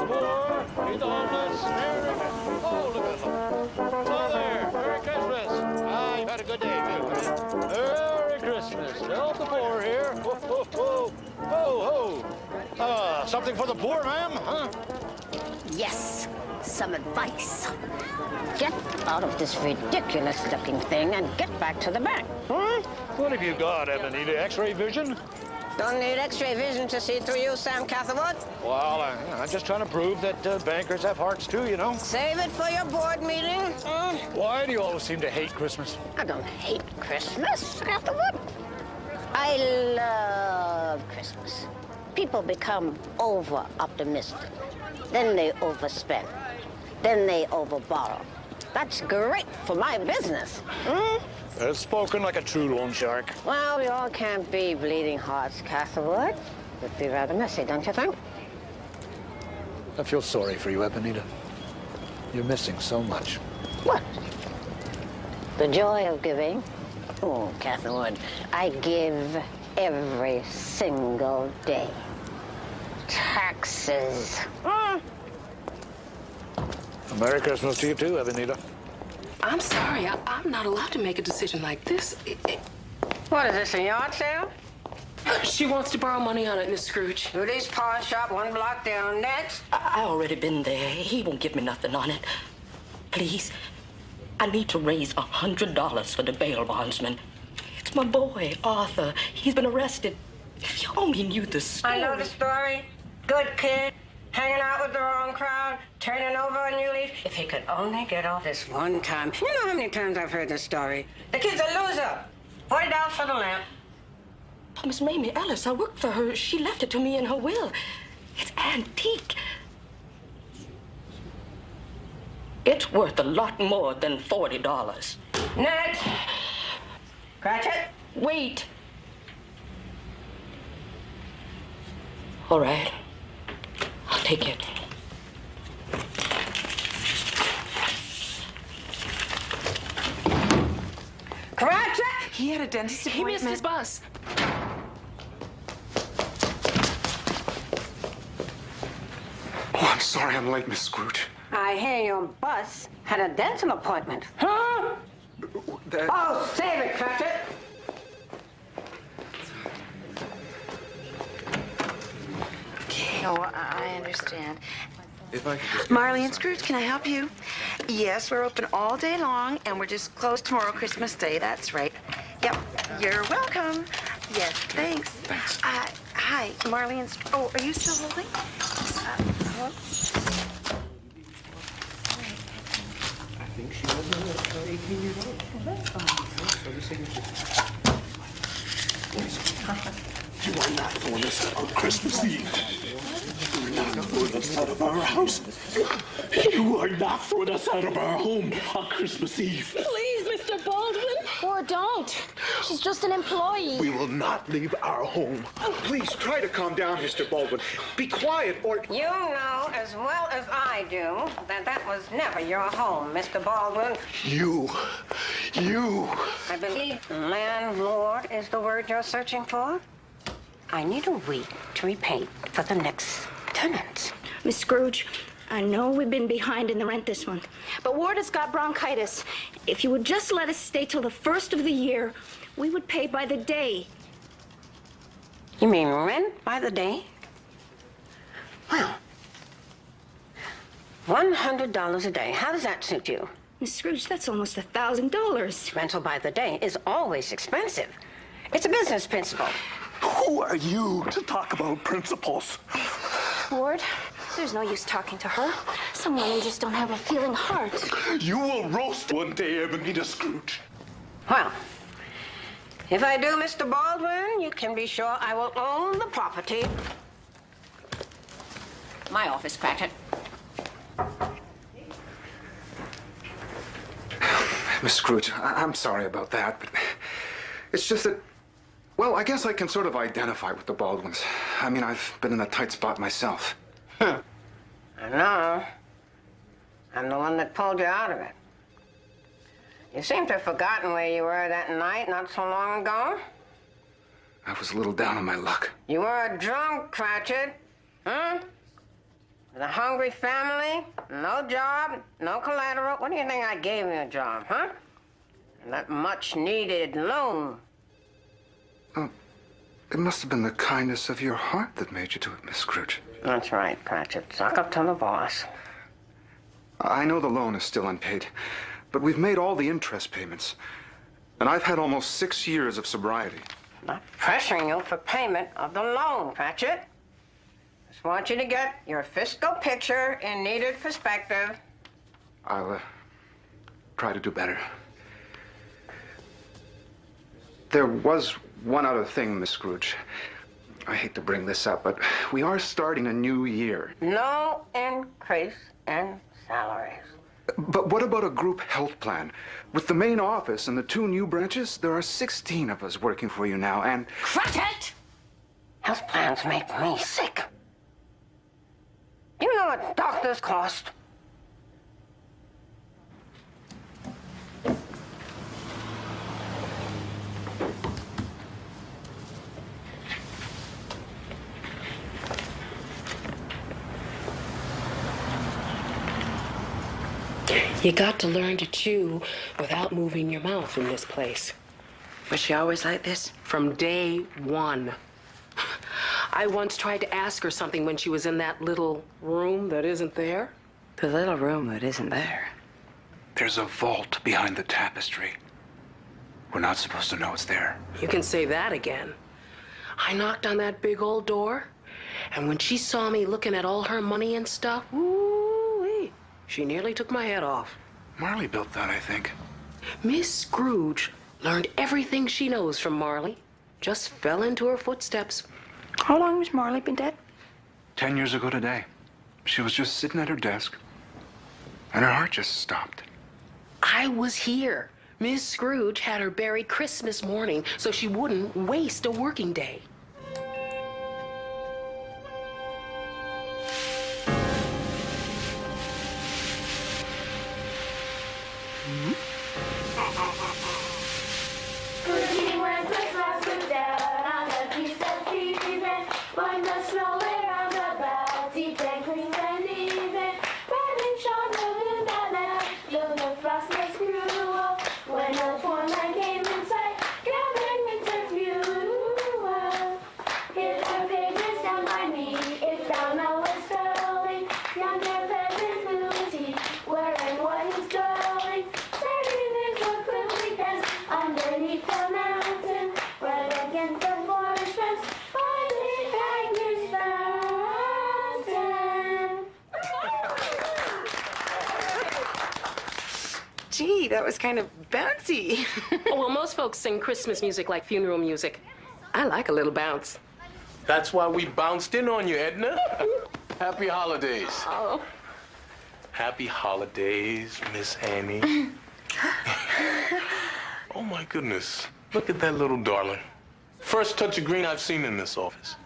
poor. He's on the snaring. Oh, look at him. Oh, there. Merry Christmas. Ah, you've had a good day, too. Merry Christmas. Help the poor here. Ho, ho, ho. Ho, ho. Something for the poor, ma'am, huh? Yes, some advice. Get out of this ridiculous-looking thing and get back to the bank. What have you got, Ebenezer? X-ray vision? Don't need X-ray vision to see through you, Sam Catherwood. Well, I'm just trying to prove that bankers have hearts, too, you know. Save it for your board meeting. Why do you always seem to hate Christmas? I don't hate Christmas, Catherwood. I love Christmas. People become over-optimistic. Then they overspend. Then they overborrow. That's great for my business. Spoken like a true loan shark. Well, we all can't be bleeding hearts, Catherwood. Would be rather messy, don't you think? I feel sorry for you, Ebenezer. You're missing so much. What? The joy of giving? Oh, Catherwood, I give every single day. Taxes. Merry Christmas to you, too, Ebenezer. I'm sorry. I'm not allowed to make a decision like this. What is this, a yard sale? She wants to borrow money on it, Miss Scrooge. Rudy's pawn shop, 1 block down. Next. I already been there. He won't give me nothing on it. Please, I need to raise $100 for the bail bondsman. It's my boy, Arthur. He's been arrested. If you only knew the story. I know the story. Good kid. Hanging out with the wrong crowd, turning over a new leaf. If he could only get off this one time. You know how many times I've heard this story? The kid's a loser. $40 for the lamp. Oh, Miss Mamie Ellis, I worked for her. She left it to me in her will. It's antique. It's worth a lot more than $40. Next. Cratchit. Wait. All right. I'll take it. Cratchit! He had a dentist appointment. He missed his bus. Oh, I'm sorry I'm late, Miss Scrooge. I hear your bus had a dental appointment. Huh? Oh, save it, Cratchit. No, I understand. If I could just... Marley and Scrooge, can I help you? Yes, we're open all day long, and we're just closed tomorrow, Christmas Day. That's right. Yep, you're welcome. Yes, thanks. Thanks. Hi, Marley and Oh, are you still holding? I think she was 18 years old. Well, that's fine. So the signature. You are not throwing us out on Christmas Eve. You are not throwing us out of our house. You are not throwing us out of our home on Christmas Eve. Please, Mr. Baldwin. Or don't. She's just an employee. We will not leave our home. Please try to calm down, Mr. Baldwin. Be quiet or... You know as well as I do that that was never your home, Mr. Baldwin. You. I believe landlord is the word you're searching for. I need a week to repay for the next tenant. Miss Scrooge, I know we've been behind in the rent this month, but Ward has got bronchitis. If you would just let us stay till the first of the year, we would pay by the day. You mean rent by the day? Well, $100 a day. How does that suit you? Miss Scrooge, that's almost $1,000. Rental by the day is always expensive. It's a business principle. Who are you to talk about principles? Ward, there's no use talking to her. Some women just don't have a feeling heart. You will roast one day, Ebenezer Scrooge. Well, if I do, Mr. Baldwin, you can be sure I will own the property. My office, Cratchit. Miss Scrooge, I'm sorry about that, but it's just that, well, I guess I can sort of identify with the Baldwins. I mean, I've been in a tight spot myself. I know. I'm the one that pulled you out of it. You seem to have forgotten where you were that night not so long ago. I was a little down on my luck. You were drunk, Cratchit. Huh? The hungry family, no job, no collateral. What do you think I gave you a job, huh? And that much-needed loan. It must have been the kindness of your heart that made you do it, Miss Scrooge. That's right, Cratchit. Suck up to the boss. I know the loan is still unpaid, but we've made all the interest payments. And I've had almost 6 years of sobriety. Not pressuring you for payment of the loan, Cratchit. Just want you to get your fiscal picture in needed perspective. I'll try to do better. There was one other thing, Miss Scrooge. I hate to bring this up, but we are starting a new year. No increase in salaries. But what about a group health plan? With the main office and the 2 new branches, there are 16 of us working for you now, and... Cratchit! Health plans make me sick. You know what doctors cost? You got to learn to chew without moving your mouth in this place. Was she always like this? From day one. I once tried to ask her something when she was in that little room that isn't there. The little room that isn't there. There's a vault behind the tapestry. We're not supposed to know it's there. You can say that again. I knocked on that big old door, and when she saw me looking at all her money and stuff, ooh-wee, she nearly took my head off. Marley built that, I think. Miss Scrooge learned everything she knows from Marley. Just fell into her footsteps. How long has Marley been dead? 10 years ago today. She was just sitting at her desk, and her heart just stopped. I was here. Miss Scrooge had her buried Christmas morning so she wouldn't waste a working day. Gee, that was kind of bouncy. Oh, well, most folks sing Christmas music like funeral music. I like a little bounce. That's why we bounced in on you, Edna. Happy holidays. Oh. Happy holidays, Miss Annie. Oh, my goodness. Look at that little darling. First touch of green I've seen in this office.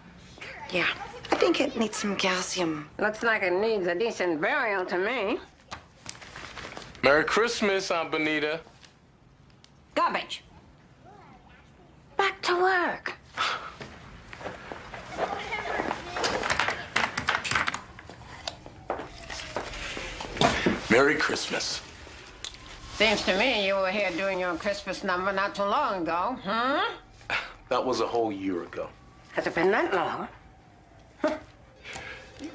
Yeah, I think it needs some calcium. Looks like it needs a decent burial to me. Merry Christmas, Aunt Benita. Garbage. Back to work. Merry Christmas. Seems to me you were here doing your Christmas number not too long ago, huh? That was a whole year ago. Has it been that long?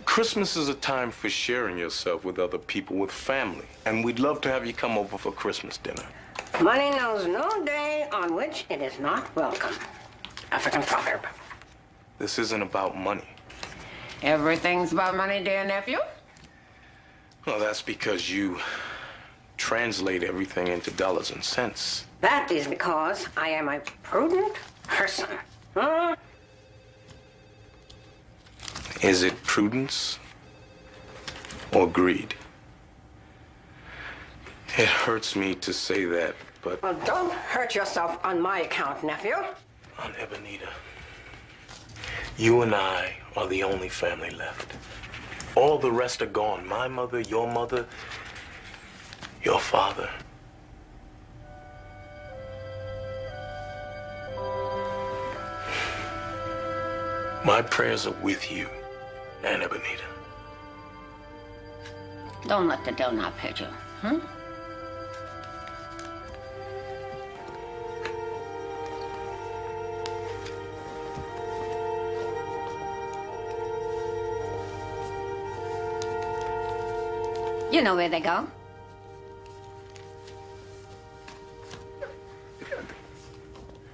Christmas is a time for sharing yourself with other people, with family. And we'd love to have you come over for Christmas dinner. Money knows no day on which it is not welcome. African proverb. This isn't about money. Everything's about money, dear nephew. Well, that's because you translate everything into dollars and cents. That is because I am a prudent person. Huh? Is it prudence or greed? It hurts me to say that, but... Well, don't hurt yourself on my account, nephew. Aunt Ebenita, you and I are the only family left. All the rest are gone. My mother, your father. My prayers are with you, Aunt Ebenita. Don't let the dough not pay you, hmm? You know where they go.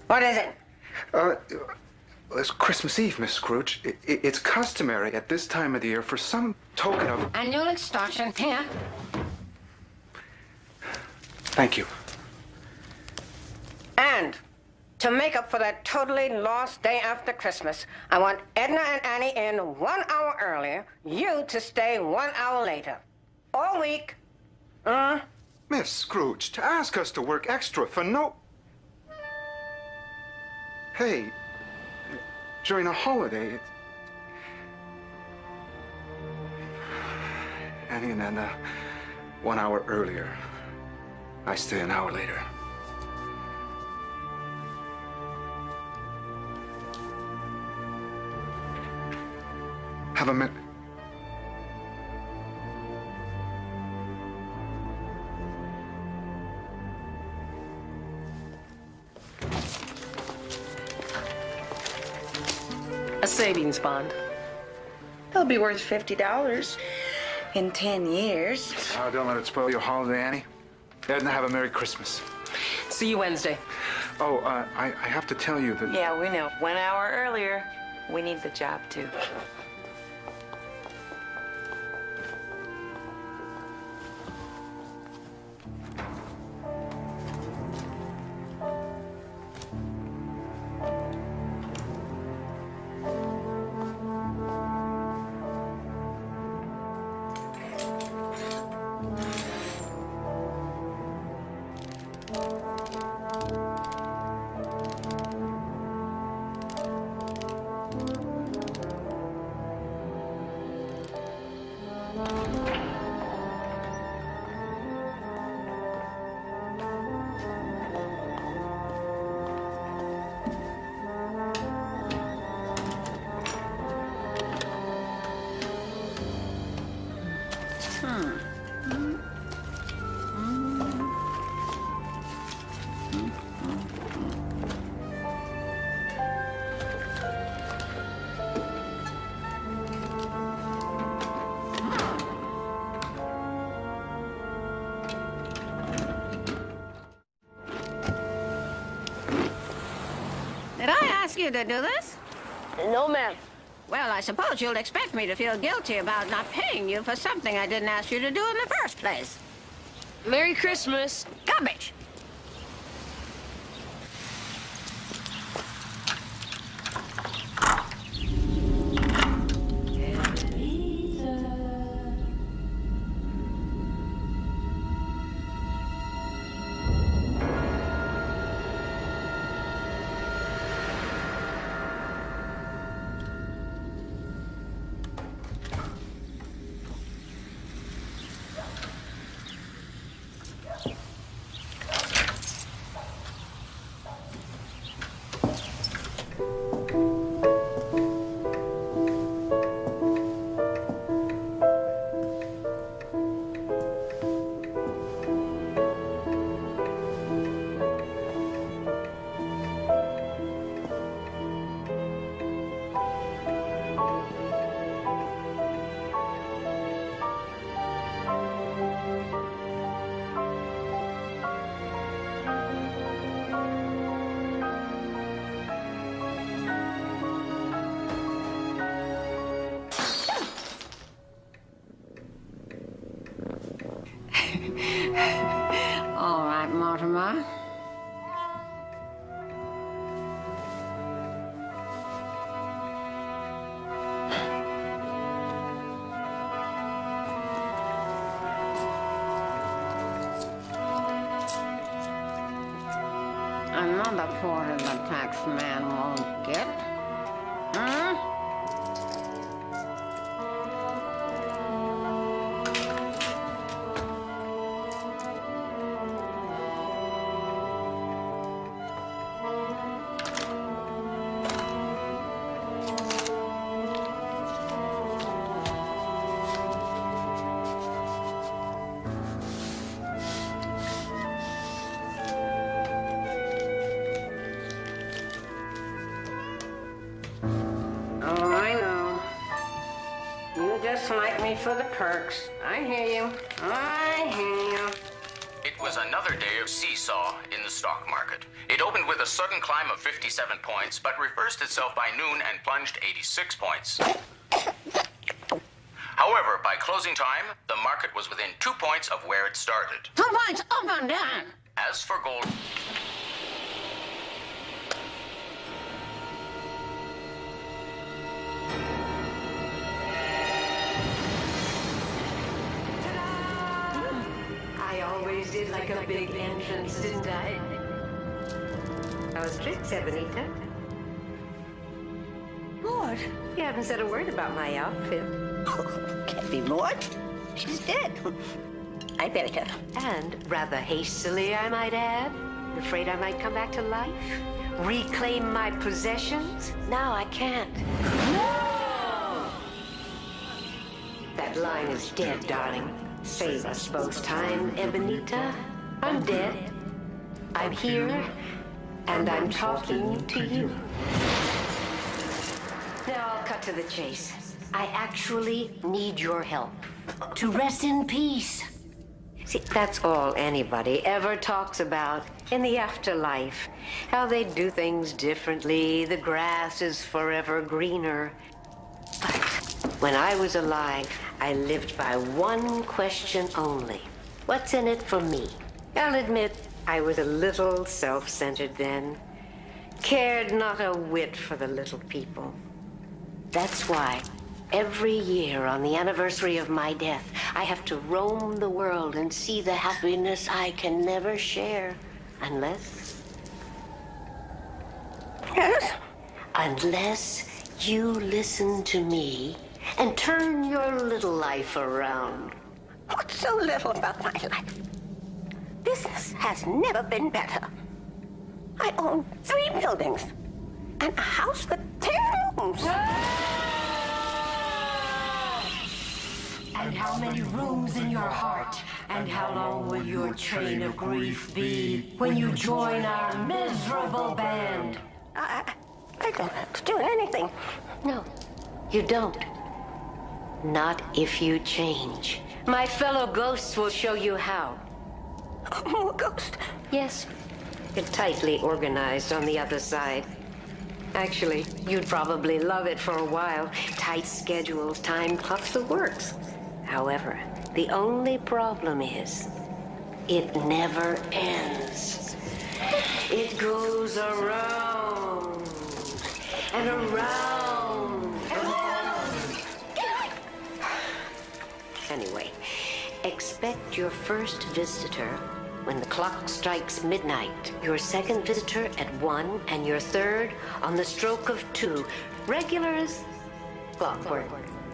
What is it? It's Christmas Eve, Miss Scrooge. It's customary at this time of the year for some token of... Annual extortion. Here. Thank you. And to make up for that totally lost day after Christmas, I want Edna and Annie in 1 hour earlier, you to stay 1 hour later. All week. Miss Scrooge, to ask us to work extra for no... Hey, during a holiday, Annie and Edna, 1 hour earlier. I stay an hour later. Have a minute. A savings bond. It'll be worth $50 in 10 years. Oh, don't let it spoil your holiday, Annie. Edna, have a Merry Christmas. See you Wednesday. Oh, I have to tell you that... Yeah, we know. 1 hour earlier, we need the job, too. Did I ask you to do this? No, ma'am. Well, I suppose you'll expect me to feel guilty about not paying you for something I didn't ask you to do in the first place. Merry Christmas. Garbage. All right, Mortimer. Another quarter the tax man won't get. Hmm? me for the perks. I hear you. I hear you. It was another day of seesaw in the stock market. It opened with a sudden climb of 57 points, but reversed itself by noon and plunged 86 points. However, by closing time, the market was within 2 points of where it started. 2 points up and down. As for gold... I always did like a big entrance, didn't I? Those tricks, Ebenita. Maud, You haven't said a word about my outfit. can't be Maud. She's dead. I buried her. And rather hastily, I might add. Afraid I might come back to life? Reclaim my possessions? Now I can't. No! That line is dead, darling. Save us both time, Ebenita. I'm dead. I'm here, and I'm talking to you. Now I'll cut to the chase. I actually need your help to rest in peace. See, that's all anybody ever talks about in the afterlife. How they do things differently, the grass is forever greener. But when I was alive, I lived by one question only. What's in it for me? I'll admit I was a little self-centered then. Cared not a whit for the little people. That's why every year on the anniversary of my death, I have to roam the world and see the happiness I can never share. Unless... Yes? Unless you listen to me and turn your little life around. What's so little about my life? Business has never been better. I own 3 buildings and a house with 10 rooms. And how many rooms in your heart? And how long will your train of grief be when you join our miserable band? I don't have to do anything. No, you don't. Not if you change. My fellow ghosts will show you how. More ghost. Yes, you're tightly organized on the other side. Actually, you'd probably love it for a while. Tight schedules, time clocks, the works. However, the only problem is, it never ends. It goes around and around and around. Anyway, expect your first visitor when the clock strikes midnight, your second visitor at 1, and your third on the stroke of 2. Regular as clockwork.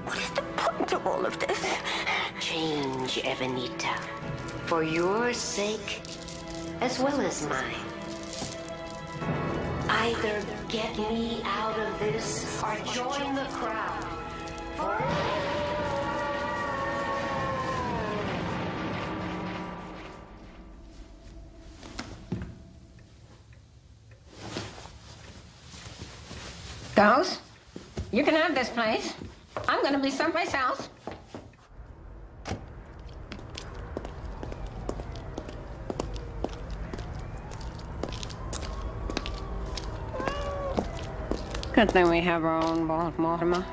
What is the point of all of this? Change, Ebenita. For your sake, as well as mine. Either get me out of this or join the crowd. Ghost, you can have this place. I'm gonna be someplace else. Good thing we have our own boss, Mortimer.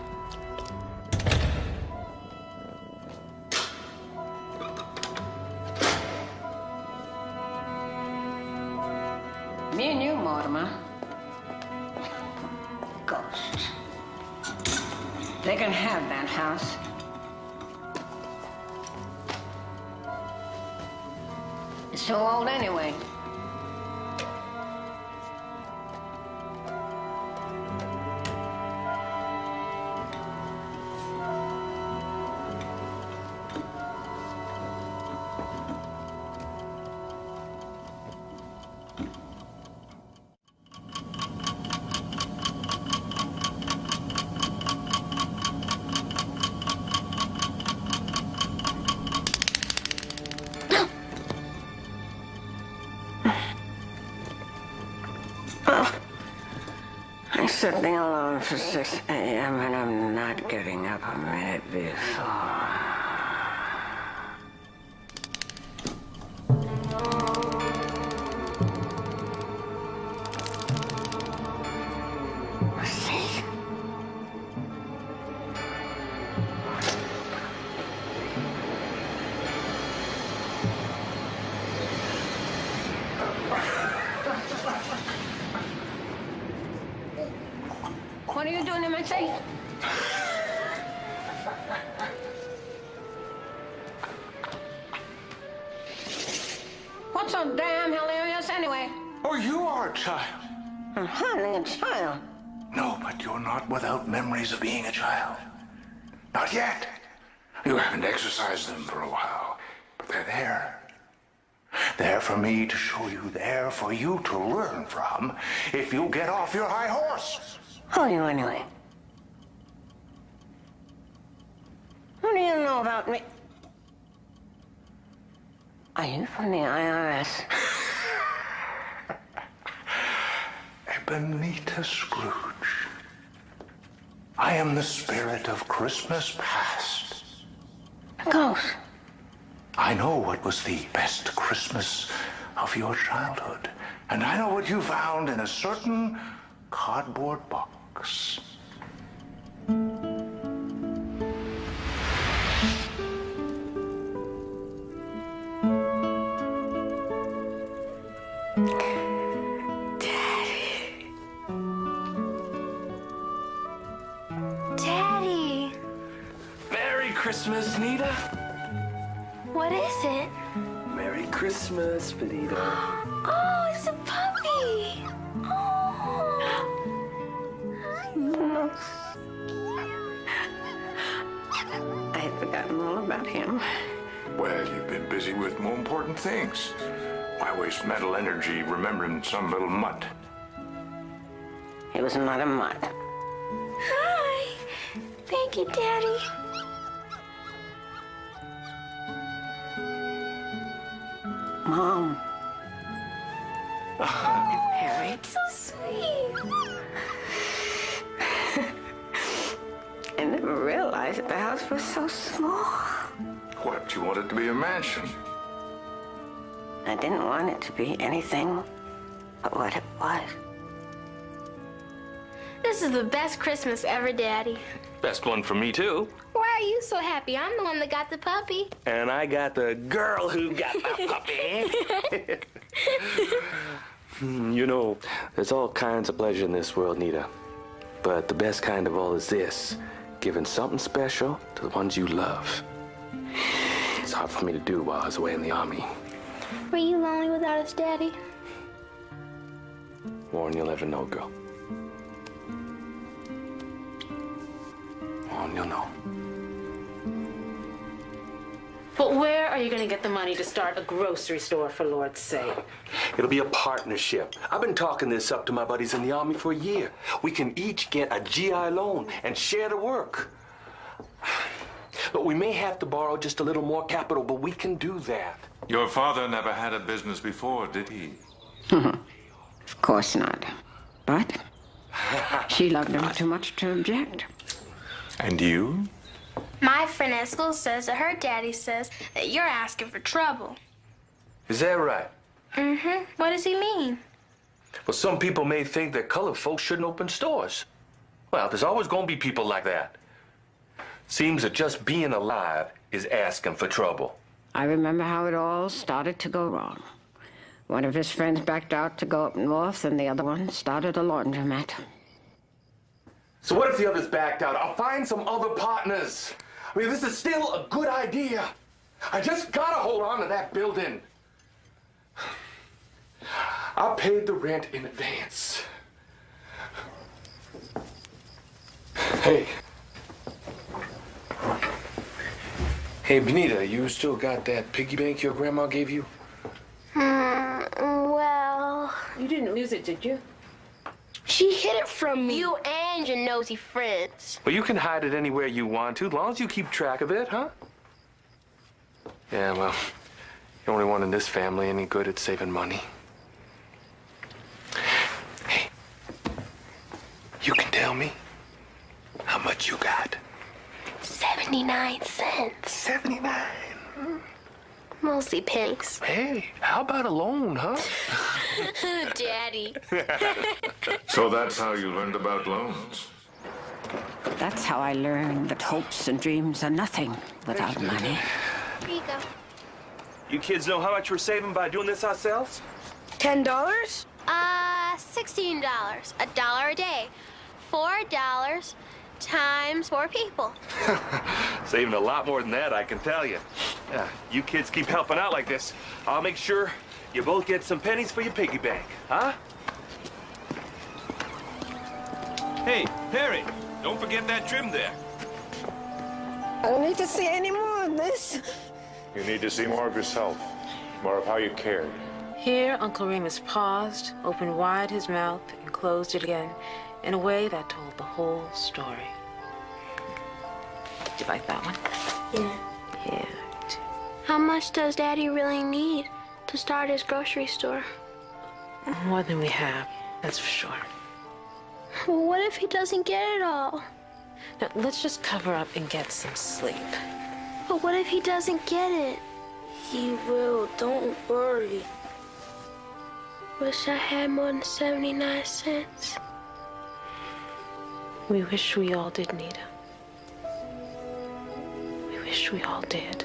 Me and you, Mortimer. Ghost. They can have that house. It's too old anyway. I'm sitting alone for 6 a.m. and I'm not getting up a minute before. What are you doing in my safe? What's so damn hilarious anyway? Oh, you are a child. I'm hardly a child. No, but you're not without memories of being a child. Not yet. You haven't exercised them for a while, but they're there. There for me to show you, there for you to learn from, if you get off your high horse. Who are you anyway? What do you know about me? Are you from the IRS? Ebenezer Scrooge. I am the spirit of Christmas past. A ghost. I know what was the best Christmas of your childhood. And I know what you found in a certain cardboard box. Daddy. Merry Christmas, Nita. What is it? Merry Christmas, Benita. Oh, it's a puppy. Oh. I had forgotten all about him. Well, you've been busy with more important things. Why waste mental energy remembering some little mutt? He was not a mutt. Hi. Thank you, Daddy. Mom. Harry. So sweet. I never realized that the house was so small. What, you want it to be a mansion? I didn't want it to be anything but what it was. This is the best Christmas ever, Daddy. Best one for me, too. Why are you so happy? I'm the one that got the puppy. And I got the girl who got the puppy. You know, there's all kinds of pleasure in this world, Nita. But the best kind of all is this, giving something special to the ones you love. It's hard for me to do while I was away in the army. Were you lonely without us, Daddy? More than you'll ever know, girl. More than you'll know. But where are you going to get the money to start a grocery store, for Lord's sake? It'll be a partnership. I've been talking this up to my buddies in the Army for a year. We can each get a GI loan and share the work. But we may have to borrow just a little more capital, but we can do that. Your father never had a business before, did he? Of course not. But she loved him too much to object. And you? My friend at school says that her daddy says that you're asking for trouble. Is that right? Mm-hmm. What does he mean? Well, some people may think that colored folks shouldn't open stores. Well, there's always going to be people like that. Seems that just being alive is asking for trouble. I remember how it all started to go wrong. One of his friends backed out to go up north, and the other one started a laundromat. So what if the others backed out? I'll find some other partners. I mean, this is still a good idea. I just gotta hold on to that building. I paid the rent in advance. Hey. Hey, Benita, you still got that piggy bank your grandma gave you? Well... You didn't lose it, did you? She hid it from me. You and your nosy friends. Well, you can hide it anywhere you want to, as long as you keep track of it, huh? Yeah, well, the only one in this family any good at saving money. Hey, you can tell me how much you got. 79 cents. 79? Mostly pennies. Hey, how about a loan, huh? Daddy. So that's how you learned about loans? That's how I learned that hopes and dreams are nothing without money. Here you go. You kids know how much we're saving by doing this ourselves? $10? $16. $1 a day. $4 times 4 people. Saving a lot more than that, I can tell you. You kids keep helping out like this, I'll make sure you both get some pennies for your piggy bank, huh? Hey, Perry, don't forget that trim there. I don't need to see any more of this. You need to see more of yourself, more of how you cared. Here, Uncle Remus paused, opened wide his mouth, and closed it again in a way that told the whole story. Did you like that one? Yeah. Yeah. How much does Daddy really need to start his grocery store? More than we have, that's for sure. Well, what if he doesn't get it all? Now, let's just cover up and get some sleep. But what if he doesn't get it? He will, don't worry. Wish I had more than 79 cents. We wish we all did, Nita. We wish we all did.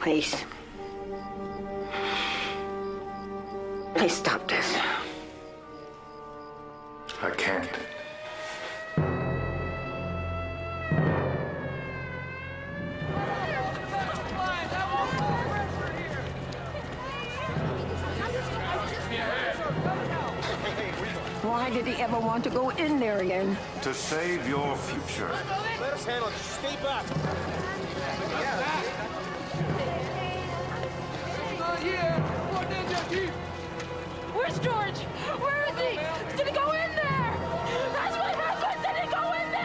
Please. Please stop this. I can't. Why did he ever want to go in there again? To save your future. Let us handle it. Stay back. Where's George? Where is he? Did he go in there? That's my husband! Did he go in there?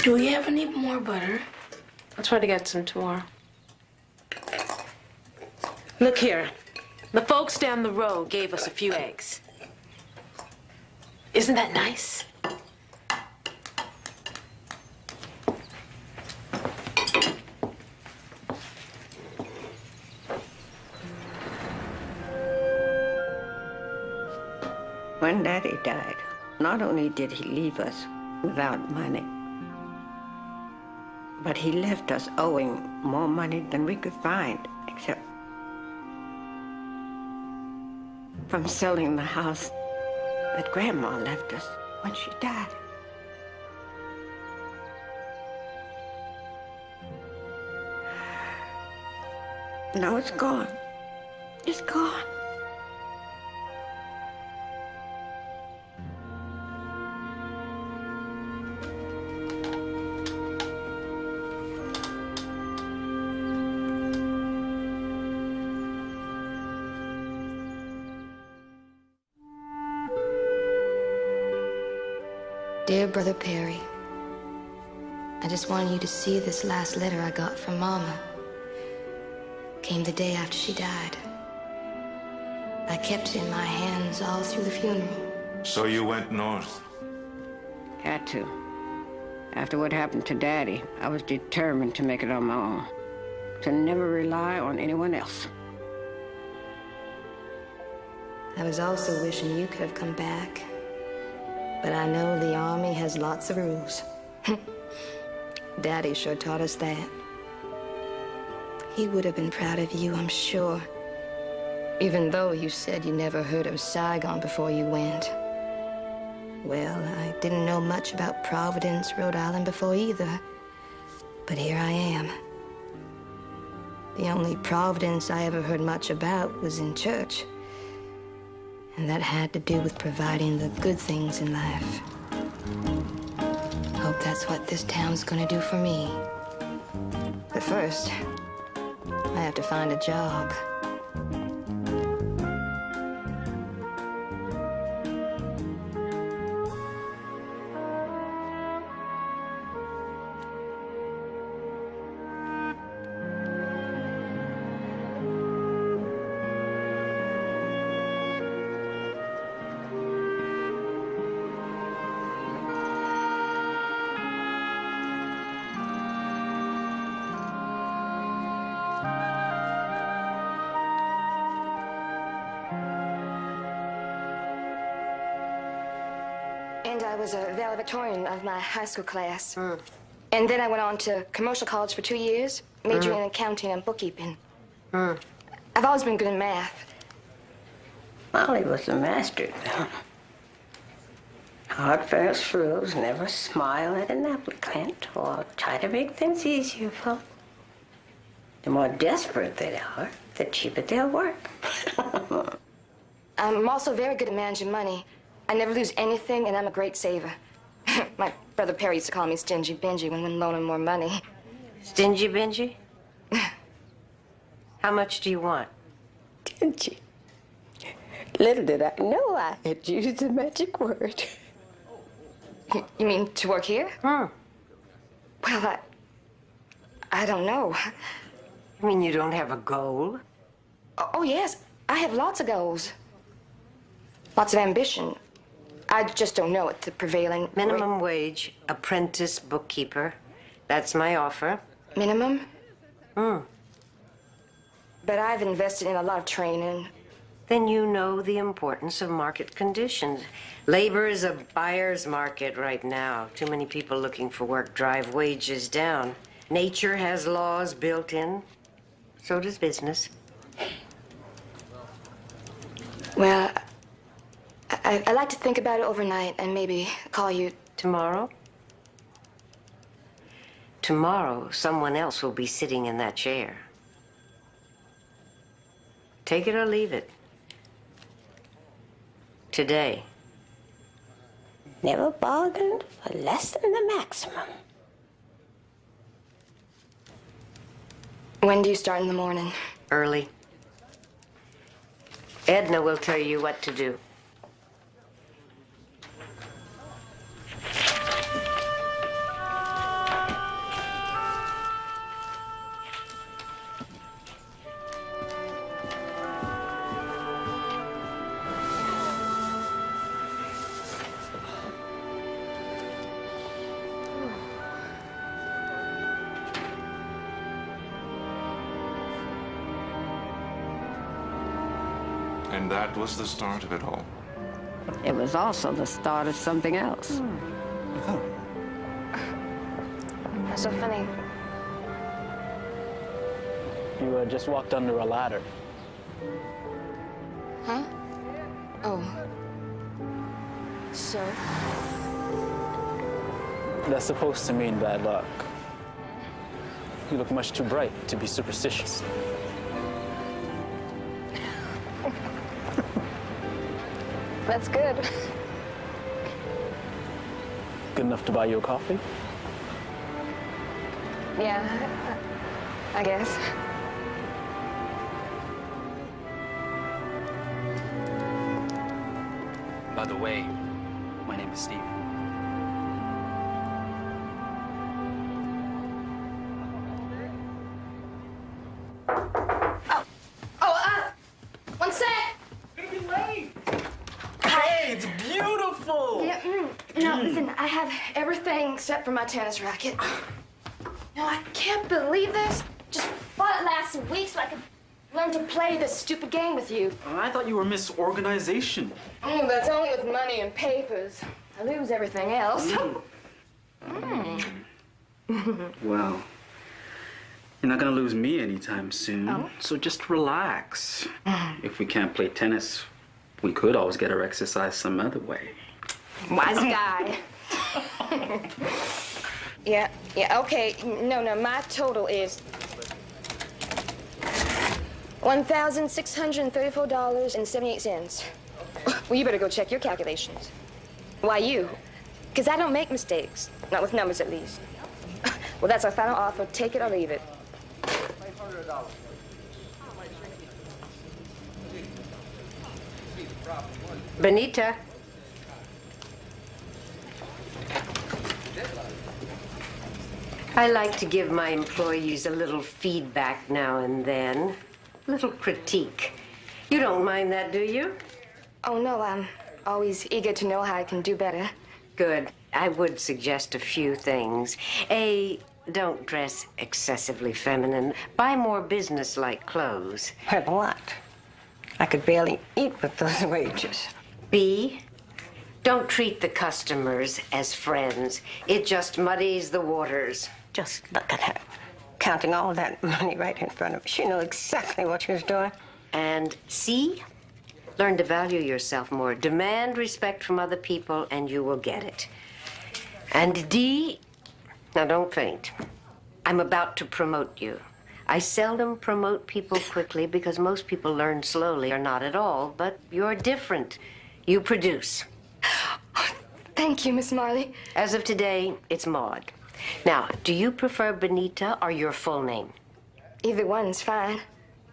Do we have any more butter? I'll try to get some tomorrow. Look here. The folks down the road gave us a few eggs. Isn't that nice? When Daddy died, not only did he leave us without money, but he left us owing more money than we could find, except from selling the house that Grandma left us when she died. Now it's gone. It's gone. Dear Brother Perry, I just wanted you to see this last letter I got from Mama. Came the day after she died. I kept it in my hands all through the funeral. So you went north? Had to. After what happened to Daddy, I was determined to make it on my own. To never rely on anyone else. I was also wishing you could have come back. But I know the Army has lots of rules. Daddy sure taught us that. He would have been proud of you, I'm sure. Even though you said you never heard of Saigon before you went. Well, I didn't know much about Providence, Rhode Island before either. But here I am. The only Providence I ever heard much about was in church. And that had to do with providing the good things in life. Hope that's what this town's gonna do for me. But first, I have to find a job. And I was a valedictorian of my high school class. And then I went on to commercial college for 2 years, majoring in accounting and bookkeeping. I've always been good in math. Molly was a master. Hard, fast rules, never smile at an applicant or try to make things easier for them. The more desperate they are, the cheaper they'll work. I'm also very good at managing money. I never lose anything, and I'm a great saver. My brother Perry used to call me Stingy Benji when we loan him more money. Stingy Benji? How much do you want? Stingy. Little did I know I had used the magic word. You mean to work here? Well, I don't know. You mean you don't have a goal? Oh, yes. I have lots of goals. Lots of ambition. I just don't know what the prevailing... Minimum wage, apprentice bookkeeper. That's my offer. Minimum? But I've invested in a lot of training. Then you know the importance of market conditions. Labor is a buyer's market right now. Too many people looking for work drive wages down. Nature has laws built in. So does business. Well, I like to think about it overnight and maybe call you... Tomorrow? Tomorrow, someone else will be sitting in that chair. Take it or leave it. Today. Never bargained for less than the maximum. When do you start in the morning? Early. Edna will tell you what to do. And that was the start of it all. It was also the start of something else. That's so funny. You just walked under a ladder. Huh? Oh. So? That's supposed to mean bad luck. You look much too bright to be superstitious. That's good. Good enough to buy you a coffee? Yeah, I guess. By the way, my name is Steve. One sec! Gonna be late. Hi. Hey, it's beautiful. Yeah, no, listen, I have everything except for my tennis racket. No, I can't believe this. Just bought it last week so I could learn to play this stupid game with you. I thought you were Miss Organization. Oh, that's only with money and papers. I lose everything else. Well, you're not gonna lose me anytime soon. Oh? So just relax. If we can't play tennis, we could always get our exercise some other way. Wise guy. Yeah, okay. No, my total is $1,634.78. Well, you better go check your calculations. Why you? Because I don't make mistakes. Not with numbers, at least. Well, that's our final offer. Take it or leave it. Benita. I like to give my employees a little feedback now and then. A little critique. You don't mind that, do you? Oh, no, I'm always eager to know how I can do better. Good. I would suggest a few things. A, don't dress excessively feminine. Buy more business-like clothes. But what? I could barely eat with those wages. B, don't treat the customers as friends. It just muddies the waters. Just look at her, counting all that money right in front of her. She knew exactly what she was doing. And C, learn to value yourself more. Demand respect from other people, and you will get it. And D, now don't faint. I'm about to promote you. I seldom promote people quickly because most people learn slowly or not at all, but you're different. You produce. Thank you, Miss Marley. As of today, it's Maud. Now, do you prefer Benita or your full name? Either one's fine.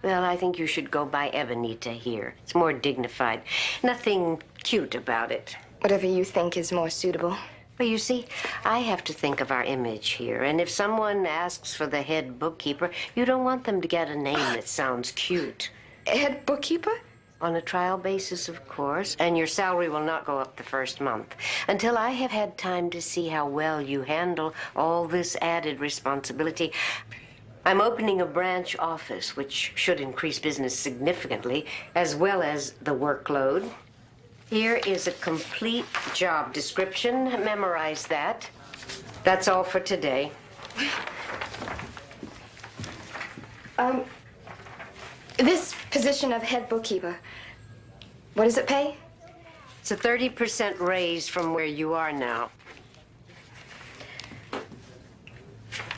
Well, I think you should go by Ebenita here. It's more dignified. Nothing cute about it. Whatever you think is more suitable. Well, you see, I have to think of our image here. And if someone asks for the head bookkeeper, you don't want them to get a name that sounds cute. Head bookkeeper? On a trial basis, of course. And your salary will not go up the first month until I have had time to see how well you handle all this added responsibility. I'm opening a branch office, which should increase business significantly, as well as the workload. Here is a complete job description. Memorize that. That's all for today. This position of head bookkeeper, what does it pay? It's a 30% raise from where you are now.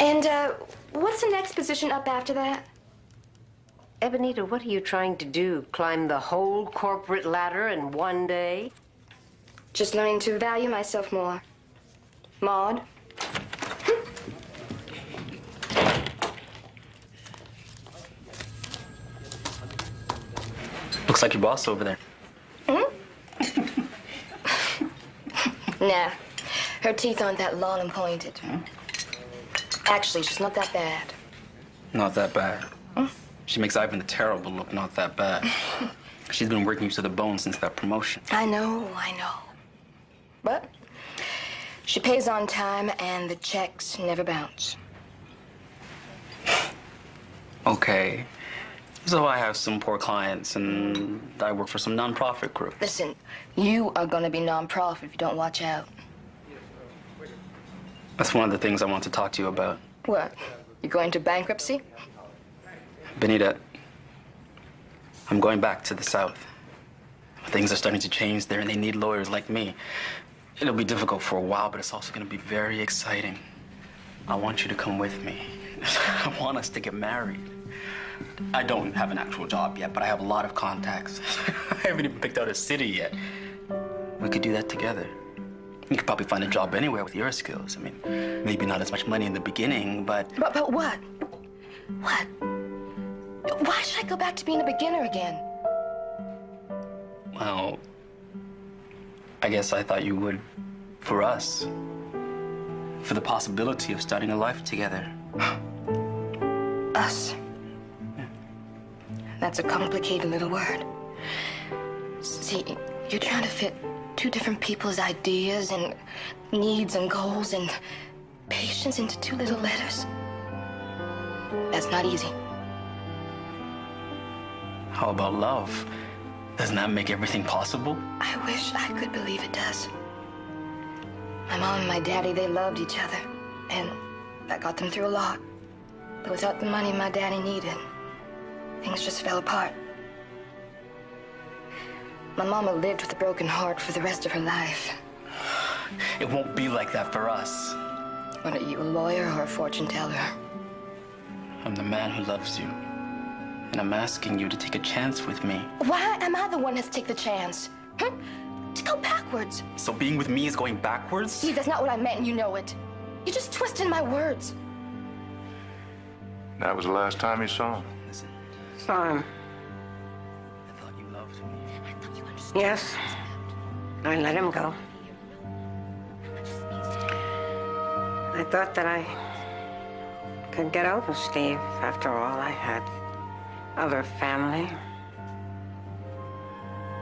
And, what's the next position up after that? Ebenita, what are you trying to do? Climb the whole corporate ladder in one day? Just learning to value myself more. Maud? Looks like your boss over there. Nah. Her teeth aren't that long and pointed. Actually, she's not that bad. Not that bad. She makes Ivan the Terrible look not that bad. She's been working you to the bone since that promotion. I know. But she pays on time and the checks never bounce. Okay. So I have some poor clients and I work for some nonprofit group. Listen, you are gonna be nonprofit if you don't watch out. That's one of the things I want to talk to you about. What? You going to bankruptcy? Benita, I'm going back to the South. Things are starting to change there and they need lawyers like me. It'll be difficult for a while, but it's also going to be very exciting. I want you to come with me. I want us to get married. I don't have an actual job yet, but I have a lot of contacts. I haven't even picked out a city yet. We could do that together. You could probably find a job anywhere with your skills. I mean, maybe not as much money in the beginning, but... But what? What? Why should I go back to being a beginner again? Well, I guess I thought you would for us. For the possibility of starting a life together. Us. That's a complicated little word. See, you're trying to fit two different people's ideas and needs and goals and patience into two little letters. That's not easy. How about love? Doesn't that make everything possible? I wish I could believe it does. My mom and my daddy, they loved each other. And that got them through a lot. But without the money my daddy needed, things just fell apart. My mama lived with a broken heart for the rest of her life. It won't be like that for us. What are you, a lawyer or a fortune teller? I'm the man who loves you. And I'm asking you to take a chance with me. Why am I the one that's take the chance? To go backwards. So being with me is going backwards? Steve, that's not what I meant, and you know it. You're just twisting my words. That was the last time you saw him. Saw him. I thought you loved me. I thought you understood. Yes. I let him go. I thought that I could get over Steve. After all, I had other family.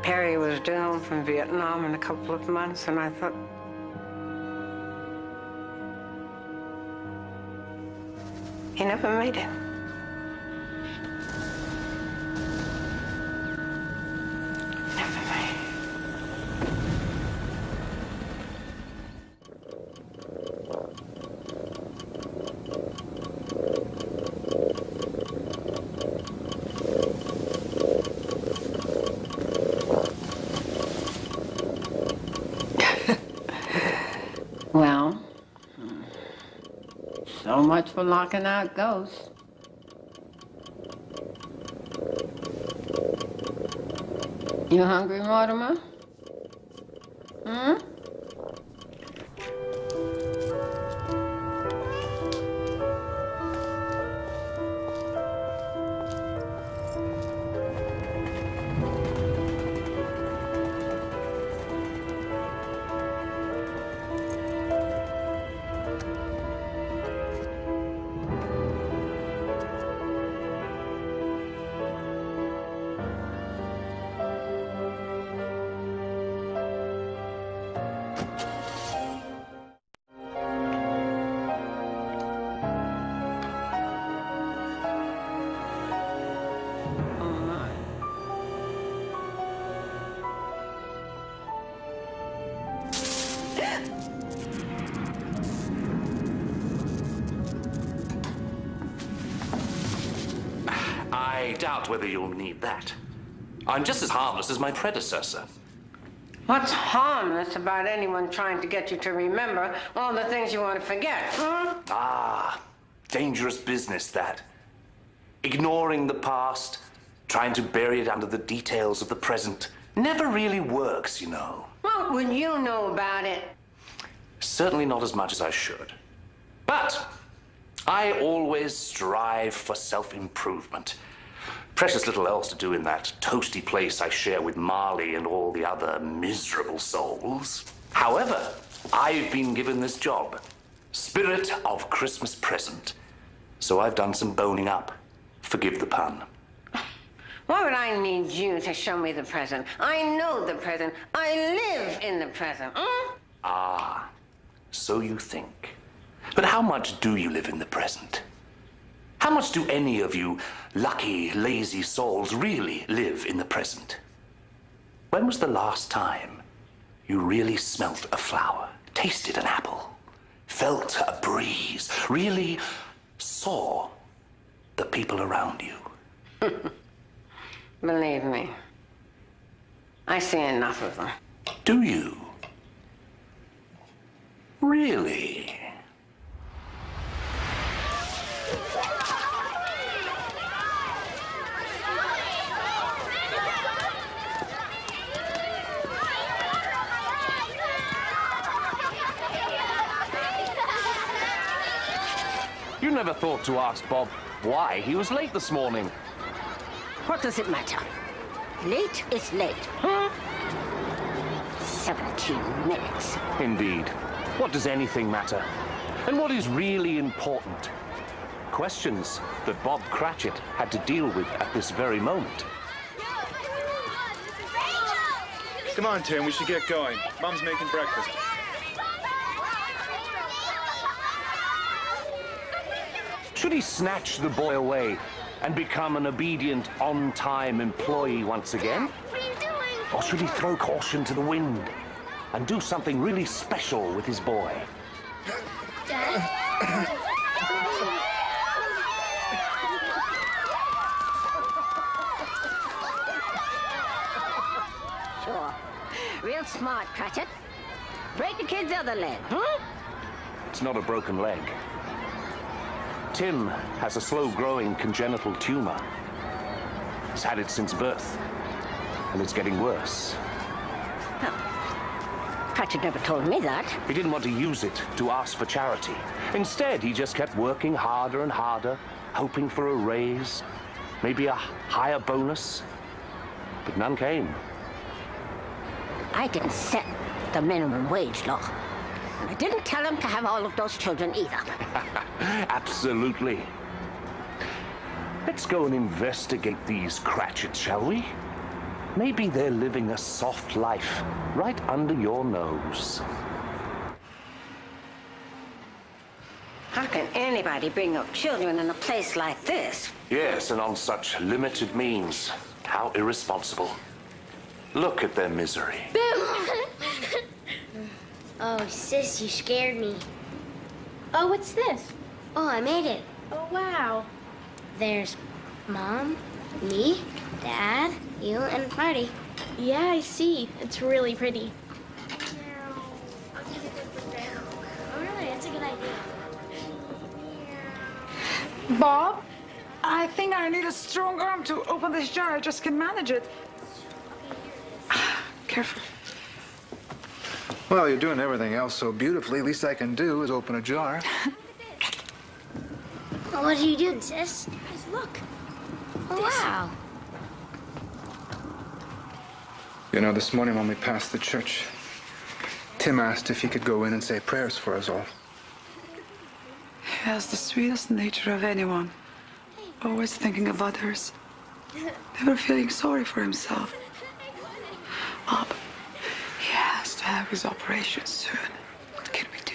Perry was due home from Vietnam in a couple of months, and I thought, he never made it. Never made it. Well, so much for locking out ghosts. You hungry, Mortimer? Hmm? I doubt whether you'll need that. I'm just as harmless as my predecessor. What's harmless about anyone trying to get you to remember all the things you want to forget, huh? Ah, dangerous business, that. Ignoring the past, trying to bury it under the details of the present, never really works, you know. What would you know about it? Certainly not as much as I should. But I always strive for self-improvement. Precious little else to do in that toasty place I share with Marley and all the other miserable souls. However, I've been given this job, Spirit of Christmas Present. So I've done some boning up. Forgive the pun. Why would I need you to show me the present? I know the present. I live in the present. Ah, so you think. But how much do you live in the present? How much do any of you lucky, lazy souls really live in the present? When was the last time you really smelt a flower, tasted an apple, felt a breeze, really saw the people around you? Believe me, I see enough of them. Do you? Really? You never thought to ask Bob why he was late this morning. What does it matter? Late is late, huh? 17 minutes. Indeed. What does anything matter? And what is really important? Questions that Bob Cratchit had to deal with at this very moment. Come on, Tim, we should get going. Mom's making breakfast. Should he snatch the boy away and become an obedient, on-time employee once again? What are you doing? Or should he throw caution to the wind and do something really special with his boy? Dad? Sure. Real smart, Cratchit. Break the kid's other leg, huh? It's not a broken leg. Tim has a slow-growing congenital tumor. He's had it since birth, and it's getting worse. Cratchit never told me that. He didn't want to use it to ask for charity. Instead, he just kept working harder and harder, hoping for a raise, maybe a higher bonus, but none came. I didn't set the minimum wage law. And I didn't tell him to have all of those children either. Absolutely. Let's go and investigate these Cratchits, shall we? Maybe they're living a soft life right under your nose. How can anybody bring up children in a place like this? Yes, and on such limited means. How irresponsible. Look at their misery. Oh, sis, you scared me. Oh, what's this? Oh, I made it. Oh, wow. There's Mom, me, Dad, you, and Marty. Yeah, I see. It's really pretty. Oh, really? That's a good idea. Bob, I think I need a strong arm to open this jar. I just can't manage it. Careful. Well, you're doing everything else so beautifully. Least I can do is open a jar. Well, what are you doing, sis? Guys, look. Oh, wow. You know, this morning when we passed the church, Tim asked if he could go in and say prayers for us all. He has the sweetest nature of anyone. Always thinking of others. Never feeling sorry for himself. Bob, he has to have his operation soon. What can we do?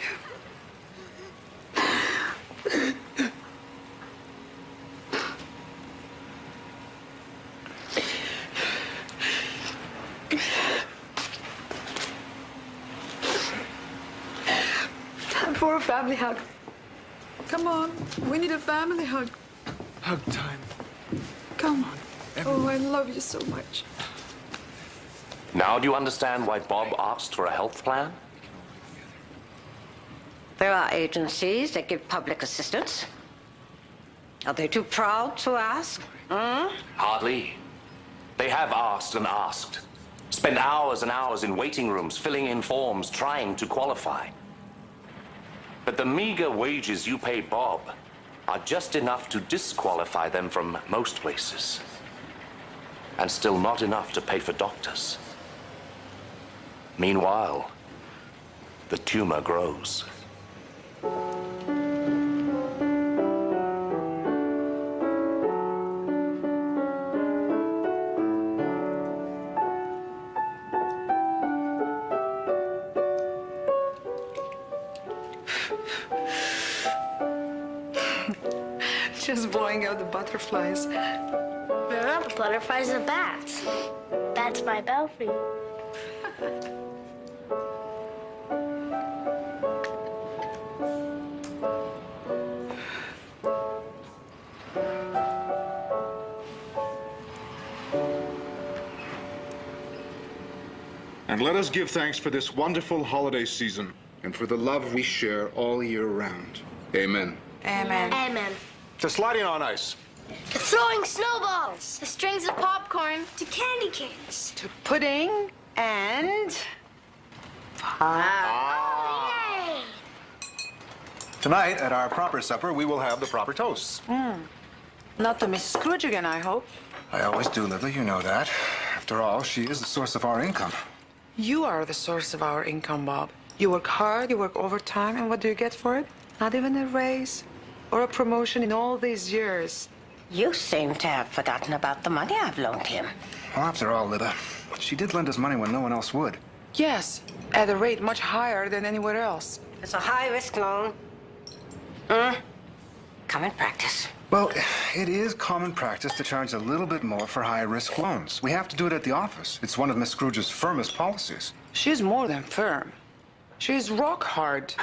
Time for a family hug. Come on, we need a family hug. Hug time. Come on. Oh, I love you so much. Now do you understand why Bob asked for a health plan? There are agencies that give public assistance. Are they too proud to ask? Hardly. They have asked and asked. Spent hours and hours in waiting rooms, filling in forms, trying to qualify. But the meager wages you pay Bob are just enough to disqualify them from most places. And still not enough to pay for doctors. Meanwhile, the tumor grows. Just blowing out the butterflies. No, the butterflies are bats. That's my belfry. And let us give thanks for this wonderful holiday season and for the love we share all year round. Amen. Amen. Amen. To sliding on ice. To throwing snowballs. To strings of popcorn. To candy canes. To pudding and... Yay! Tonight, at our proper supper, we will have the proper toasts. Not to miss Scrooge again, I hope. I always do, Lily, you know that. After all, she is the source of our income. You are the source of our income, Bob. You work hard, you work overtime, and what do you get for it? Not even a raise or a promotion in all these years. You seem to have forgotten about the money I've loaned him. Well, after all, Lila, she did lend us money when no one else would. Yes, at a rate much higher than anywhere else. It's a high-risk loan. Common practice. Well, it is common practice to charge a little bit more for high-risk loans. We have to do it at the office. It's one of Miss Scrooge's firmest policies. She's more than firm. She's rock hard.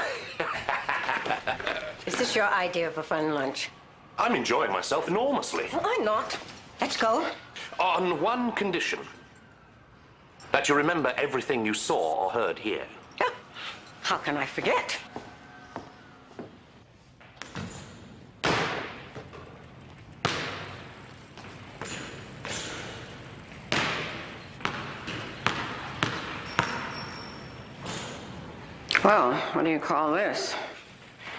Is this your idea of a fun lunch? I'm enjoying myself enormously. Well, I'm not. Let's go. On one condition. That you remember everything you saw or heard here. How can I forget? Well, what do you call this?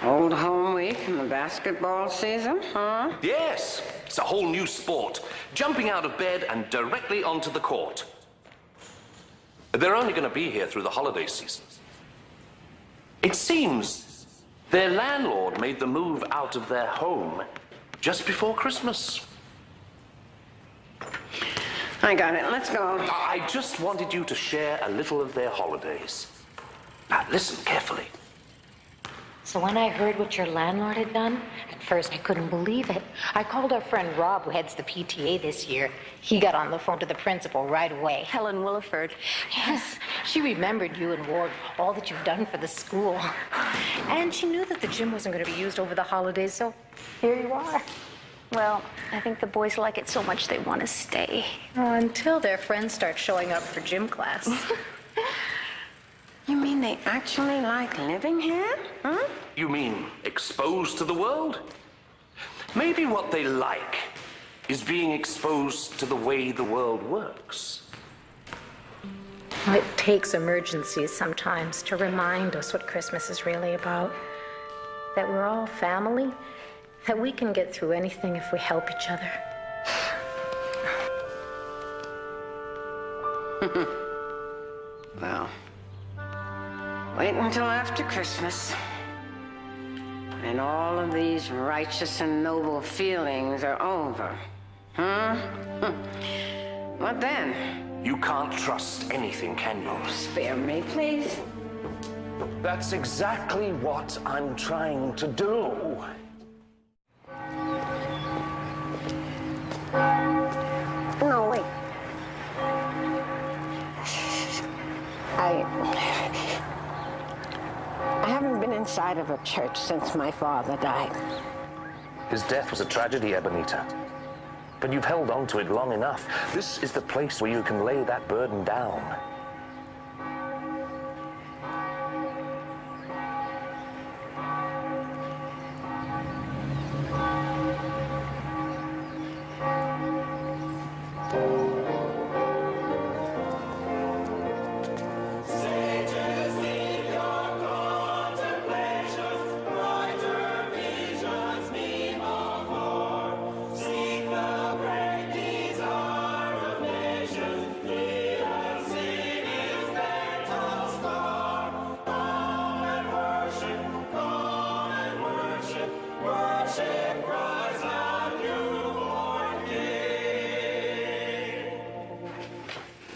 Old home week in the basketball season, huh? Yes, it's a whole new sport. Jumping out of bed and directly onto the court. They're only going to be here through the holiday season. It seems their landlord made the move out of their home just before Christmas. I got it. Let's go. I just wanted you to share a little of their holidays. Now, listen carefully. So when I heard what your landlord had done, at first I couldn't believe it. I called our friend Rob, who heads the PTA this year. He got on the phone to the principal right away. Helen Williford. Yes, she remembered you and Ward, all that you've done for the school. And she knew that the gym wasn't going to be used over the holidays, so here you are. Well, I think the boys like it so much they want to stay. Until their friends start showing up for gym class. You mean they actually like living here? Huh? You mean exposed to the world? Maybe what they like is being exposed to the way the world works. It takes emergencies sometimes to remind us what Christmas is really about. That we're all family, that we can get through anything if we help each other. Well, wait until after Christmas. And all of these righteous and noble feelings are over. What then? You can't trust anything, can you? Oh, spare me, please. That's exactly what I'm trying to do. No, wait. I haven't been inside of a church since my father died. His death was a tragedy, Ebenita. But you've held on to it long enough. This is the place where you can lay that burden down.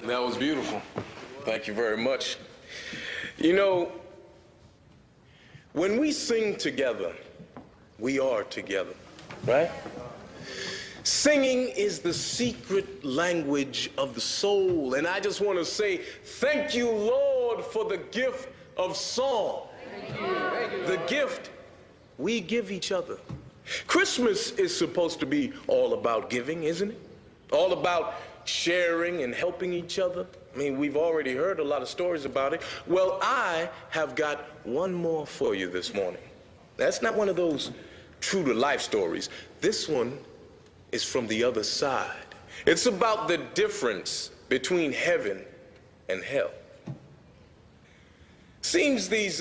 That was beautiful. Thank you very much. You know, when we sing together, we are together, right? Singing is the secret language of the soul. And I just want to say, thank you, Lord, for the gift of song. The gift we give each other. Christmas is supposed to be all about giving, isn't it? All about sharing and helping each other. I mean, we've already heard a lot of stories about it. Well, I have got one more for you this morning. That's not one of those true-to-life stories. This one is from the other side. It's about the difference between heaven and hell. Seems these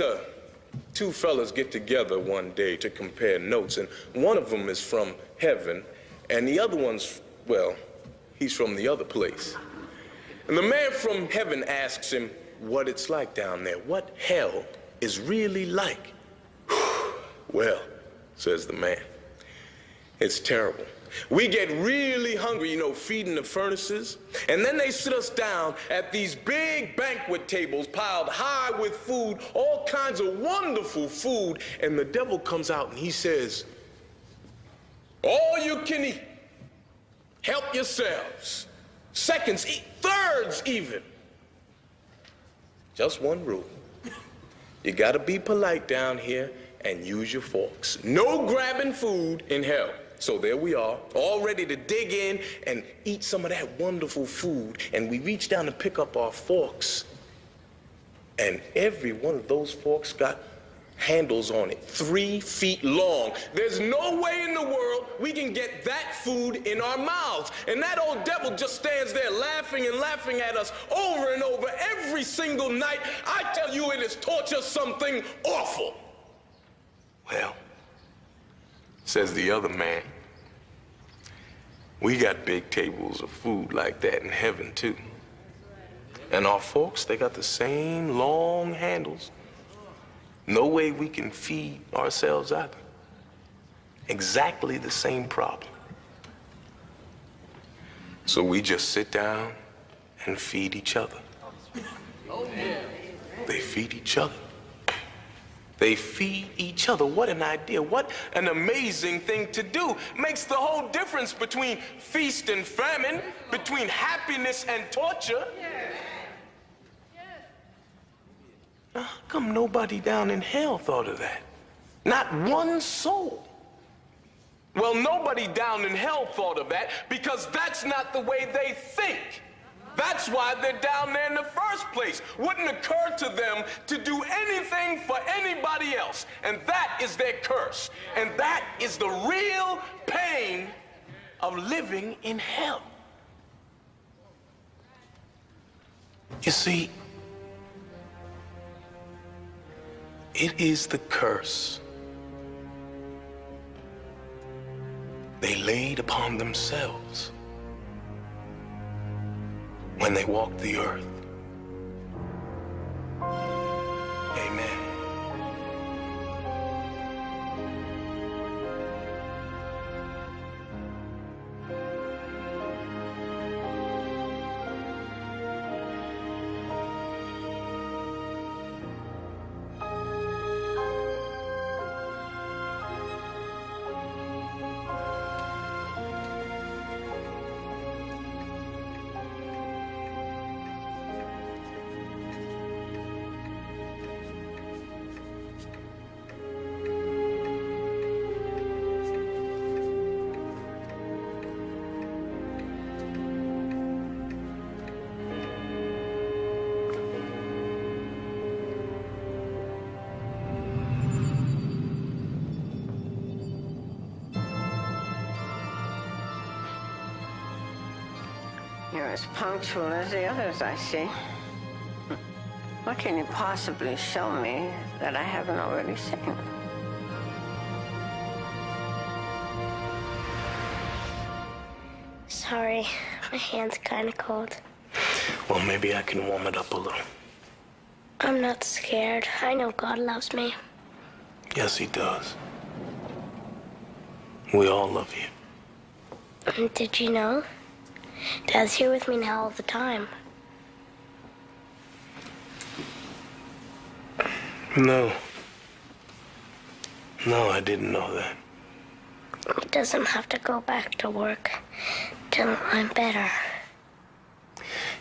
two fellas get together one day to compare notes, and one of them is from heaven, and the other one's, well, he's from the other place. And the man from heaven asks him what it's like down there, what hell is really like. Well, says the man, it's terrible. We get really hungry, you know, feeding the furnaces, and then they sit us down at these big banquet tables piled high with food, all kinds of wonderful food, and the devil comes out and he says, all you can eat. Help yourselves. Seconds, thirds even. Just one rule. You gotta be polite down here and use your forks. No grabbing food in hell. So there we are, all ready to dig in and eat some of that wonderful food. And we reach down to pick up our forks. And every one of those forks got handles on it, 3 feet long. There's no way in the world we can get that food in our mouths. And that old devil just stands there laughing and laughing at us over and over every single night. I tell you, it is torture, something awful. Well, says the other man, we got big tables of food like that in heaven, too. And our forks, they got the same long handles. No way we can feed ourselves either. Exactly the same problem. So we just sit down and feed each other. They feed each other. They feed each other. What an idea. What an amazing thing to do. Makes the whole difference between feast and famine, between happiness and torture. Now, how come nobody down in hell thought of that? Not one soul. Well, nobody down in hell thought of that because that's not the way they think. That's why they're down there in the first place. Wouldn't occur to them to do anything for anybody else. And that is their curse. And that is the real pain of living in hell. You see, it is the curse they laid upon themselves when they walked the earth. Amen. You're as punctual as the others, I see. What can you possibly show me that I haven't already seen? Sorry, my hand's kind of cold. Well, maybe I can warm it up a little. I'm not scared. I know God loves me. Yes, he does. We all love you. Did you know? Dad's here with me now all the time. No. No, I didn't know that. He doesn't have to go back to work till I'm better.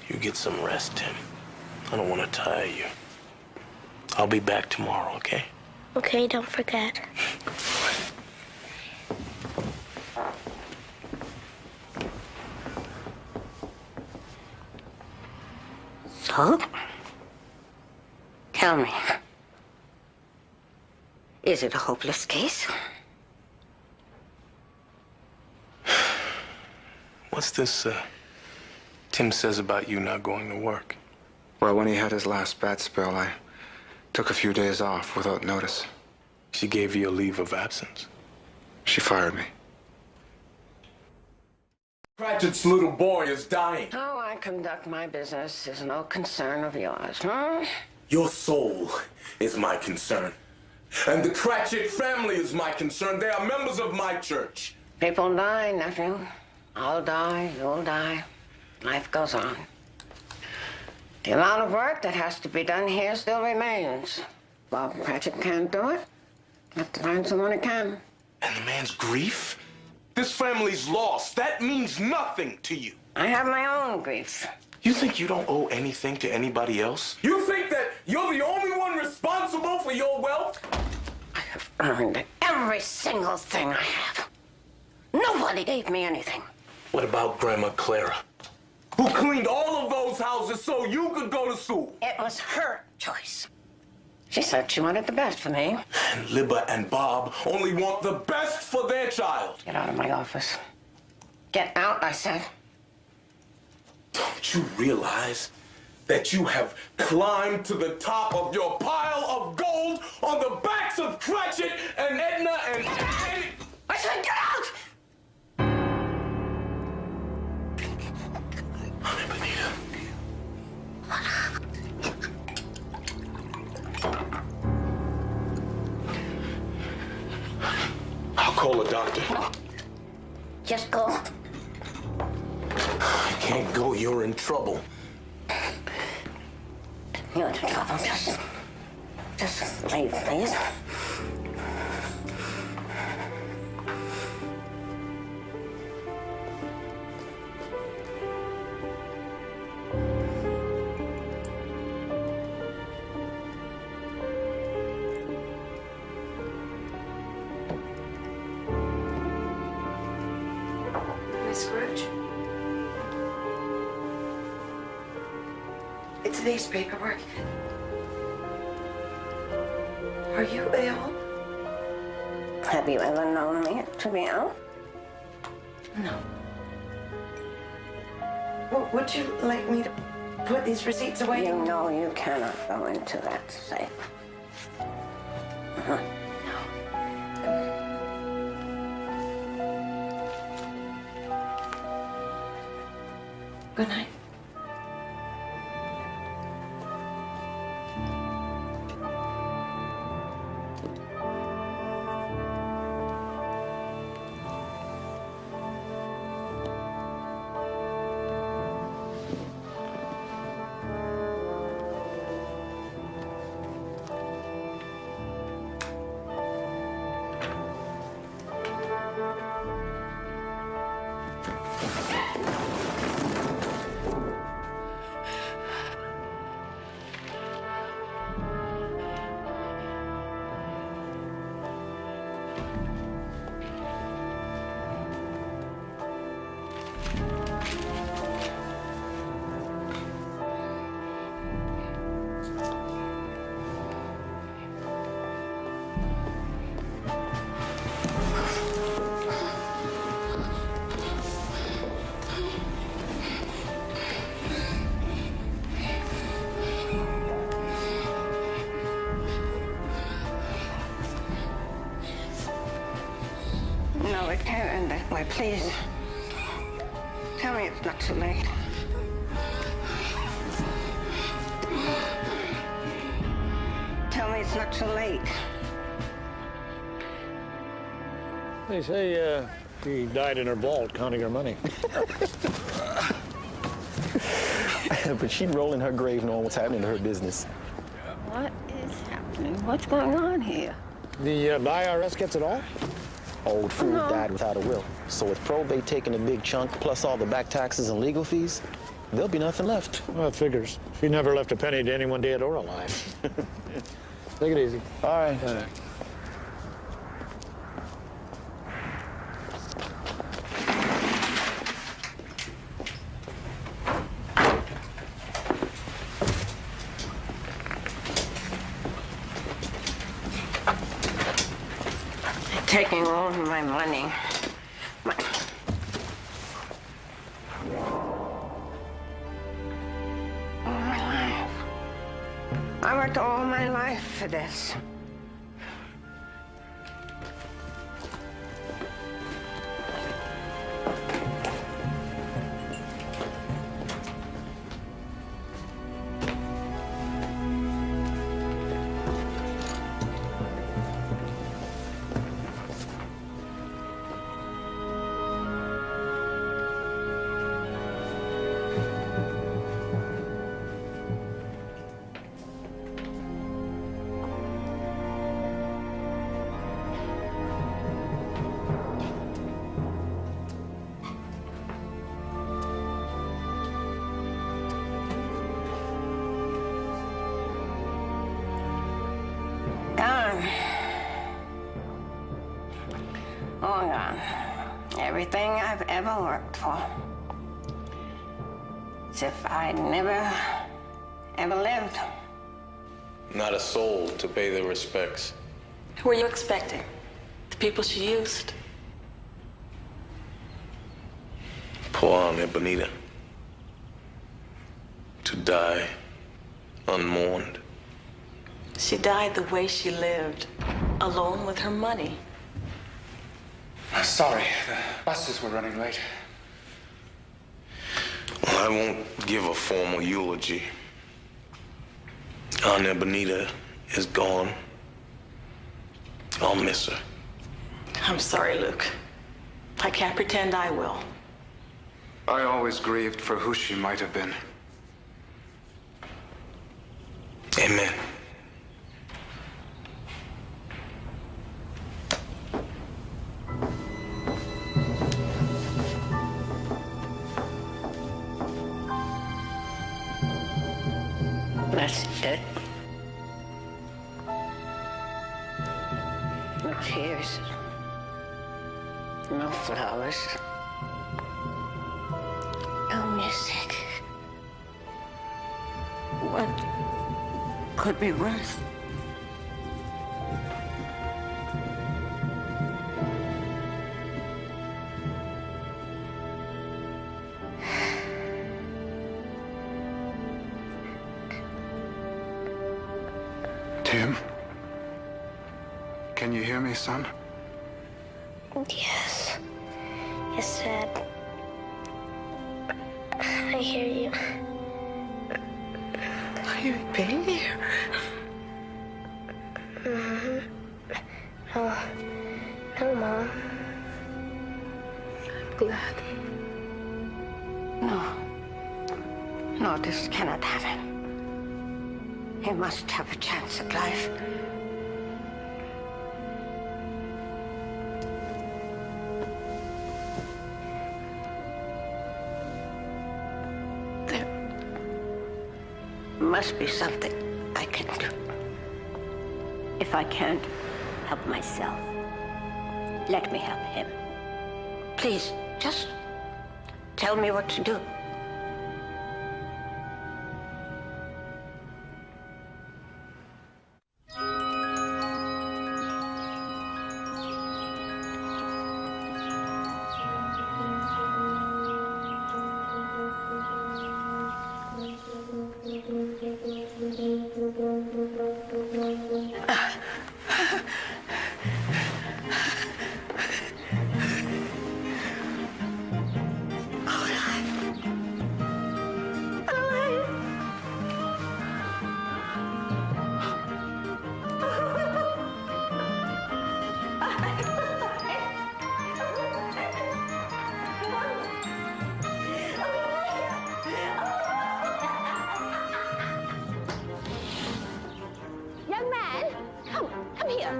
You get some rest, Tim. I don't want to tire you. I'll be back tomorrow, okay? Okay, don't forget. So? Tell me. Is it a hopeless case? What's this, Tim says about you not going to work? Well, when he had his last bad spell, I took a few days off without notice. She gave you a leave of absence? She fired me. Cratchit's little boy is dying. How I conduct my business is no concern of yours, huh? Your soul is my concern. And the Cratchit family is my concern. They are members of my church. People die, nephew. I'll die, you'll die. Life goes on. The amount of work that has to be done here still remains. Bob Cratchit can't do it. Have to find someone who can. And the man's grief? This family's lost. That means nothing to you. I have my own grief. You think you don't owe anything to anybody else? You think that you're the only one responsible for your wealth? I have earned every single thing I have. Nobody gave me anything. What about Grandma Clara, who cleaned all of those houses so you could go to school? It was her choice. She said she wanted the best for me. And Libba and Bob only want the best for their child. Get out of my office. Get out, I said. Don't you realize that you have climbed to the top of your pile of gold on the backs of Cratchit and Edna and... I said get out! Honey, Benita. I'll call a doctor. No. Just go. I can't go. You're in trouble. You're in trouble. Just leave, please. Miss Scrooge? It's today's paperwork. Are you ill? Have you ever known me to be ill? No. Well, would you like me to put these receipts away? You know you cannot go into that safe. Good night. No, it can't end that way, please. Tell me it's not too late. Tell me it's not too late. They say he died in her vault counting her money. But she'd roll in her grave knowing what's happening to her business. What is happening? What's going on here? The IRS gets it all? Old fool died without a will. So with probate taking a big chunk, plus all the back taxes and legal fees, there'll be nothing left. Well, it figures. She never left a penny to anyone dead or alive. Take it easy. All right. Taking all my money. All my life. I worked all my life for this. Gone. All gone. Everything I've ever worked for. As if I'd never, ever lived. Not a soul to pay their respects. Who were you expecting? The people she used? Poor Aunt Bonita. To die unmourned. She died the way she lived, alone with her money. Sorry, the buses were running late. Well, I won't give a formal eulogy. Aunt Bonita is gone. I'll miss her. I'm sorry, Luke. I can't pretend I will. I always grieved for who she might have been. Amen. That's it. No tears. No flowers. No music. What could be worse? Tim? Can you hear me, son? Yes. Yes, Dad. I hear you. Are you in pain here? Mm-hmm. No. No, Mom. I'm glad. No. No, this cannot happen. He must have a chance at life. There must be something I can do. If I can't help myself, let me help him. Please, just tell me what to do. Young man, come here.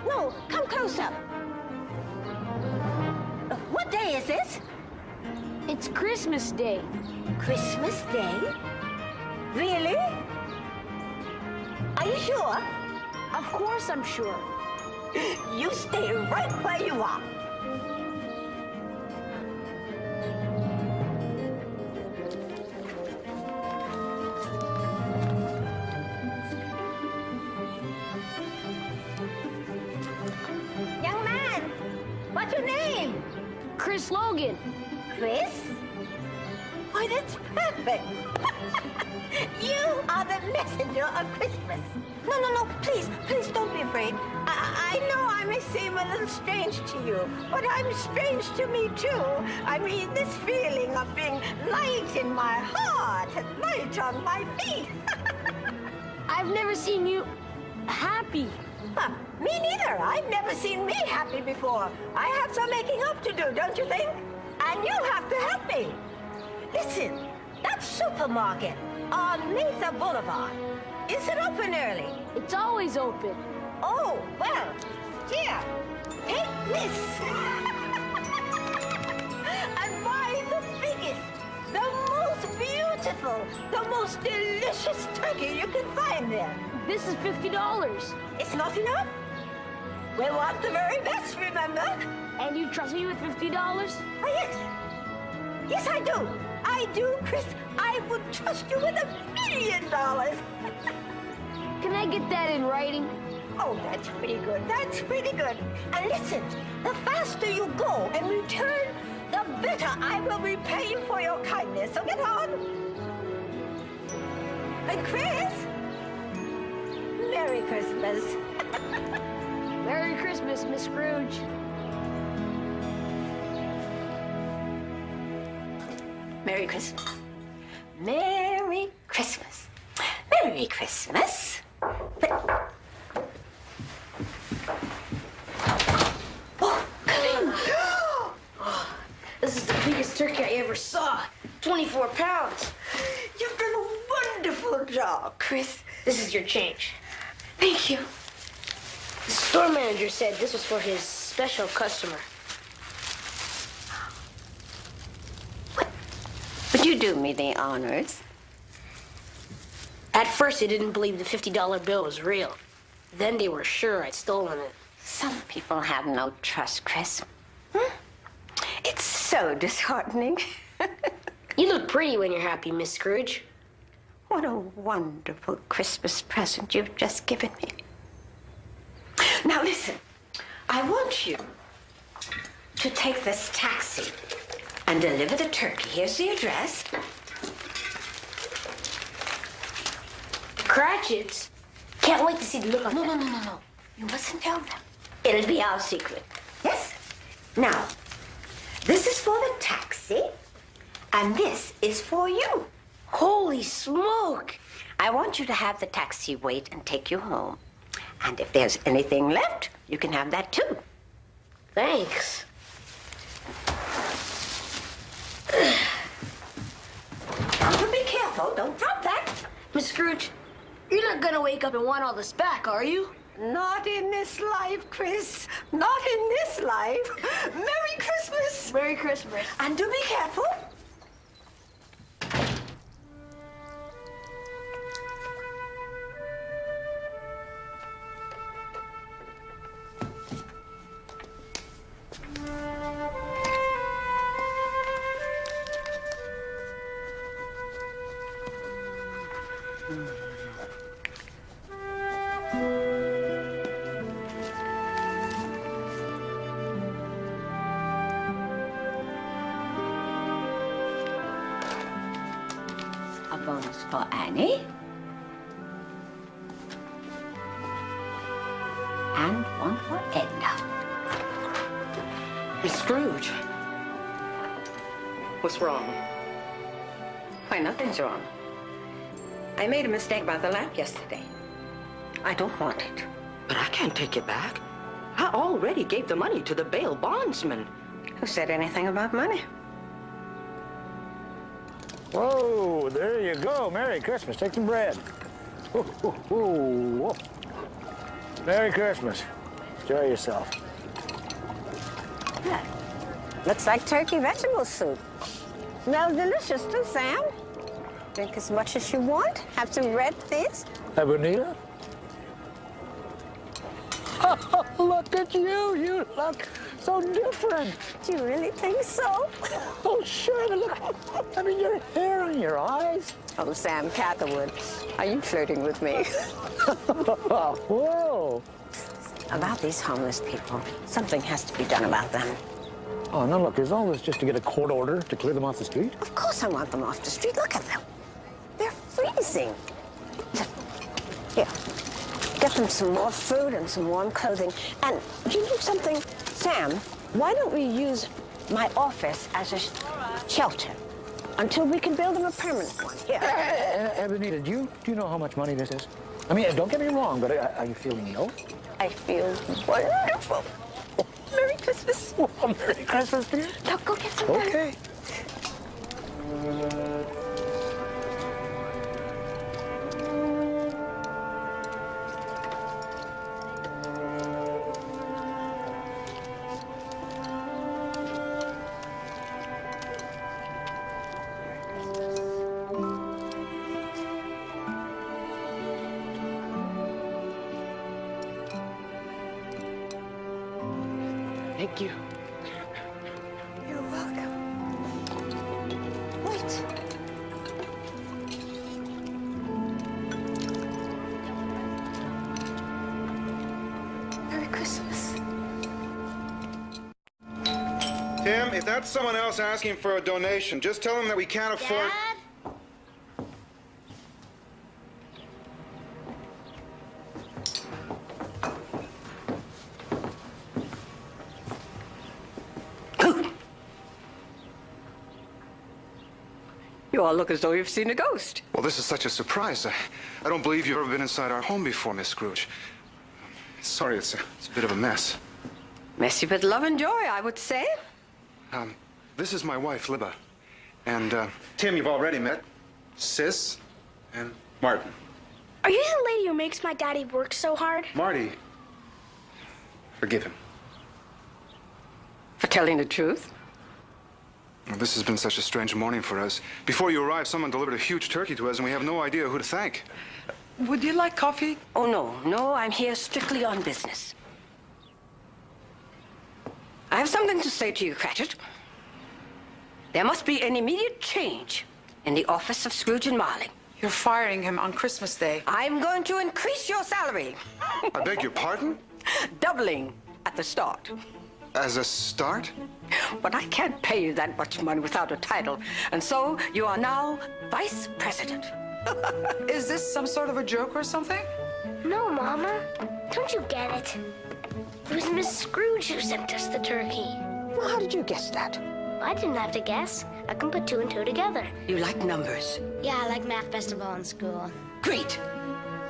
No, come closer. What day is it? It's Christmas Day. Christmas Day? Really? Are you sure? Of course I'm sure. You stay right where you are. Young man, what's your name? Chris Logan. Chris? Why, that's perfect. You are the messenger of Christmas. No, please don't be afraid. I know I may seem a little strange to you, but I'm strange to me too. I mean, this feeling of being light in my heart and light on my feet. I've never seen you happy. Me neither. I've never seen me happy before. I have some making up to do, don't you think? And you'll have to help me. Listen, that supermarket on Mesa Boulevard, is it open early? It's always open. Oh, well, here, take this. And buy the biggest, the most beautiful, the most delicious turkey you can find there. This is $50. It's not enough? We want the very best, remember? And you trust me with $50? Oh, yes. Yes, I do. I do, Chris. I would trust you with $1 million. Can I get that in writing? Oh, that's pretty good. That's pretty good. And listen, the faster you go and return, the better I will repay you for your kindness. So get on. And Chris, Merry Christmas. Merry Christmas, Miss Scrooge. Merry Christmas. Merry Christmas. Merry Christmas. This is the biggest turkey I ever saw. 24 pounds. You've done a wonderful job, Chris. This is your change. Thank you. The store manager said this was for his special customer. Would you do me the honors? At first, they didn't believe the $50 bill was real. Then they were sure I'd stolen it. Some people have no trust, Chris. It's so disheartening. You look pretty when you're happy, Miss Scrooge. What a wonderful Christmas present you've just given me. Now listen, I want you to take this taxi and deliver the turkey. Here's the address. Cratchits? Can't wait to see the look on them. No. You mustn't tell them. It'll be our secret. Yes? Now, this is for the taxi, and this is for you. Holy smoke! I want you to have the taxi wait and take you home. And if there's anything left, you can have that too. Thanks. Now, be careful. Don't drop that. Miss Scrooge, you're not gonna wake up and want all this back, are you? Not in this life, Chris. Not in this life. Merry Christmas. Merry Christmas. And do be careful. A bonus for Annie. And one for Edna. Miss Scrooge. What's wrong? Why, nothing's wrong. I made a mistake about the lamp yesterday. I don't want it. But I can't take it back. I already gave the money to the bail bondsman. Who said anything about money? Whoa, there you go. Merry Christmas. Take some bread. Whoa. Merry Christmas. Enjoy yourself. Looks like turkey vegetable soup. Smells delicious too, Sam. Drink as much as you want. Have some bread, please. Hey, Bonita. Oh, look at you. You look so different. Do you really think so? Oh, sure. But look, I mean, your hair and your eyes. Oh, Sam Catherwood, are you flirting with me? Whoa. About these homeless people, something has to be done about them. Oh, no, look, is all this just to get a court order to clear them off the street? Of course I want them off the street. Look at them. They're freezing. Here, get them some more food and some warm clothing. And do you know something, Sam? Why don't we use my office as a shelter until we can build them a permanent one? Here. Bonita, do you know how much money this is? I mean, don't get me wrong, but are you feeling ill? I feel wonderful. Merry Christmas. Well, Merry Christmas, dear. Now go get some Okay. Thank you. You're welcome. Wait. Tim, if that's someone else asking for a donation, just tell them that we can't afford... Dad? You all look as though you've seen a ghost. Well, this is such a surprise. I don't believe you've ever been inside our home before, Miss Scrooge. Sorry, it's a bit of a mess. Messy with love and joy, I would say. This is my wife, Libba. And, Tim, you've already met. Sis and Martin. Are you the lady who makes my daddy work so hard? Marty, forgive him. For telling the truth? Well, this has been such a strange morning for us. Before you arrived, someone delivered a huge turkey to us, and we have no idea who to thank. Would you like coffee? Oh, no, I'm here strictly on business. I have something to say to you, Cratchit. There must be an immediate change in the office of Scrooge and Marley. You're firing him on Christmas Day. I'm going to increase your salary. I beg your pardon? Doubling at the start. As a start? But I can't pay you that much money without a title. And so you are now Vice President. Is this some sort of a joke or something? No, Mama. Don't you get it? It was Miss Scrooge who sent us the turkey. Well, how did you guess that? I didn't have to guess. I can put 2 and 2 together. You like numbers? Yeah, I like math best of all in school. Great.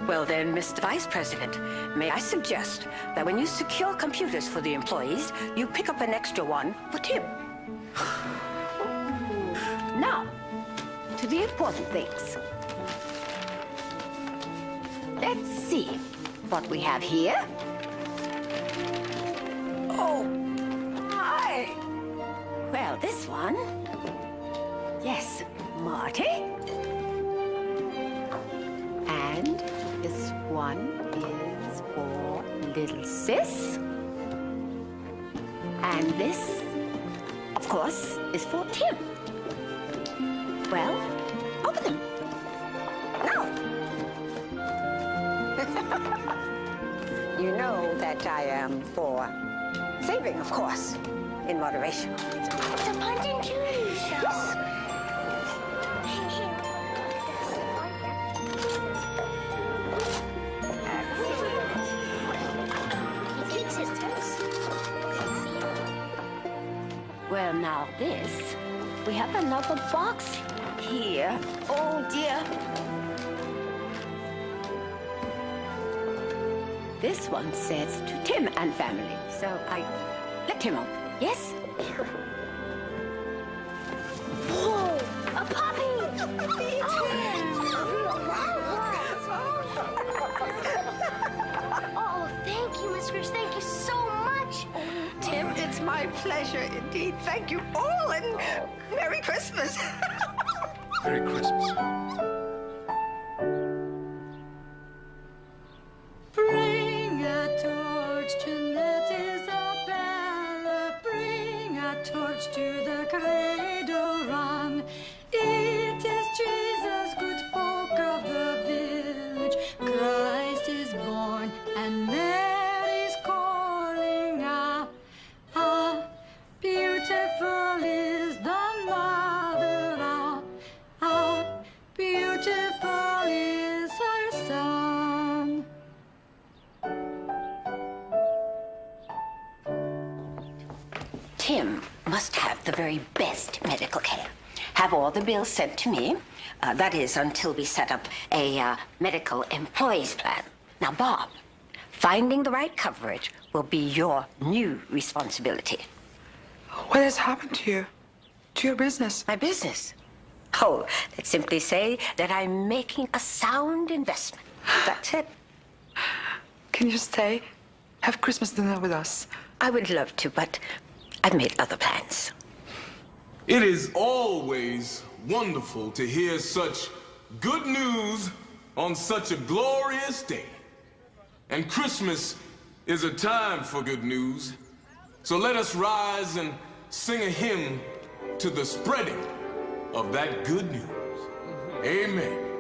Well then, Mr. Vice President, may I suggest that when you secure computers for the employees, you pick up an extra one for Tim. Now, to the important things. Let's see what we have here. Oh, my. Well, this one. Yes, Marty. And this one is for little sis. And this, of course, is for Tim. Well, open them. Now. You know that I am for saving, of course, in moderation. It's a Punch and Judy show. Well, now this, we have another box here. Oh, dear. This one says to Tim and family, so I let him open. Yes? Whoa, a puppy! Oh, thank you, Miss Scrooge. Thank you so much. Tim, it's my pleasure indeed. Thank you all, and Merry Christmas. Merry Christmas. Bring a torch to Aunt Isabella. Bring a torch to the cradle run. It is Jesus, good folk of the village. Christ is born, and Mary's calling out. Ah, beautiful is the mother. Ah, beautiful is her son. Tim must have the very best medical care. Have all the bills sent to me. That is, until we set up a medical employees plan. Now, Bob, finding the right coverage will be your new responsibility. What has happened to you? To your business? My business? Oh, let's simply say that I'm making a sound investment. That's it. Can you stay? Have Christmas dinner with us. I would love to, but I've made other plans. It is always wonderful to hear such good news on such a glorious day. And Christmas is a time for good news. So let us rise and sing a hymn to the spreading of that good news. Amen.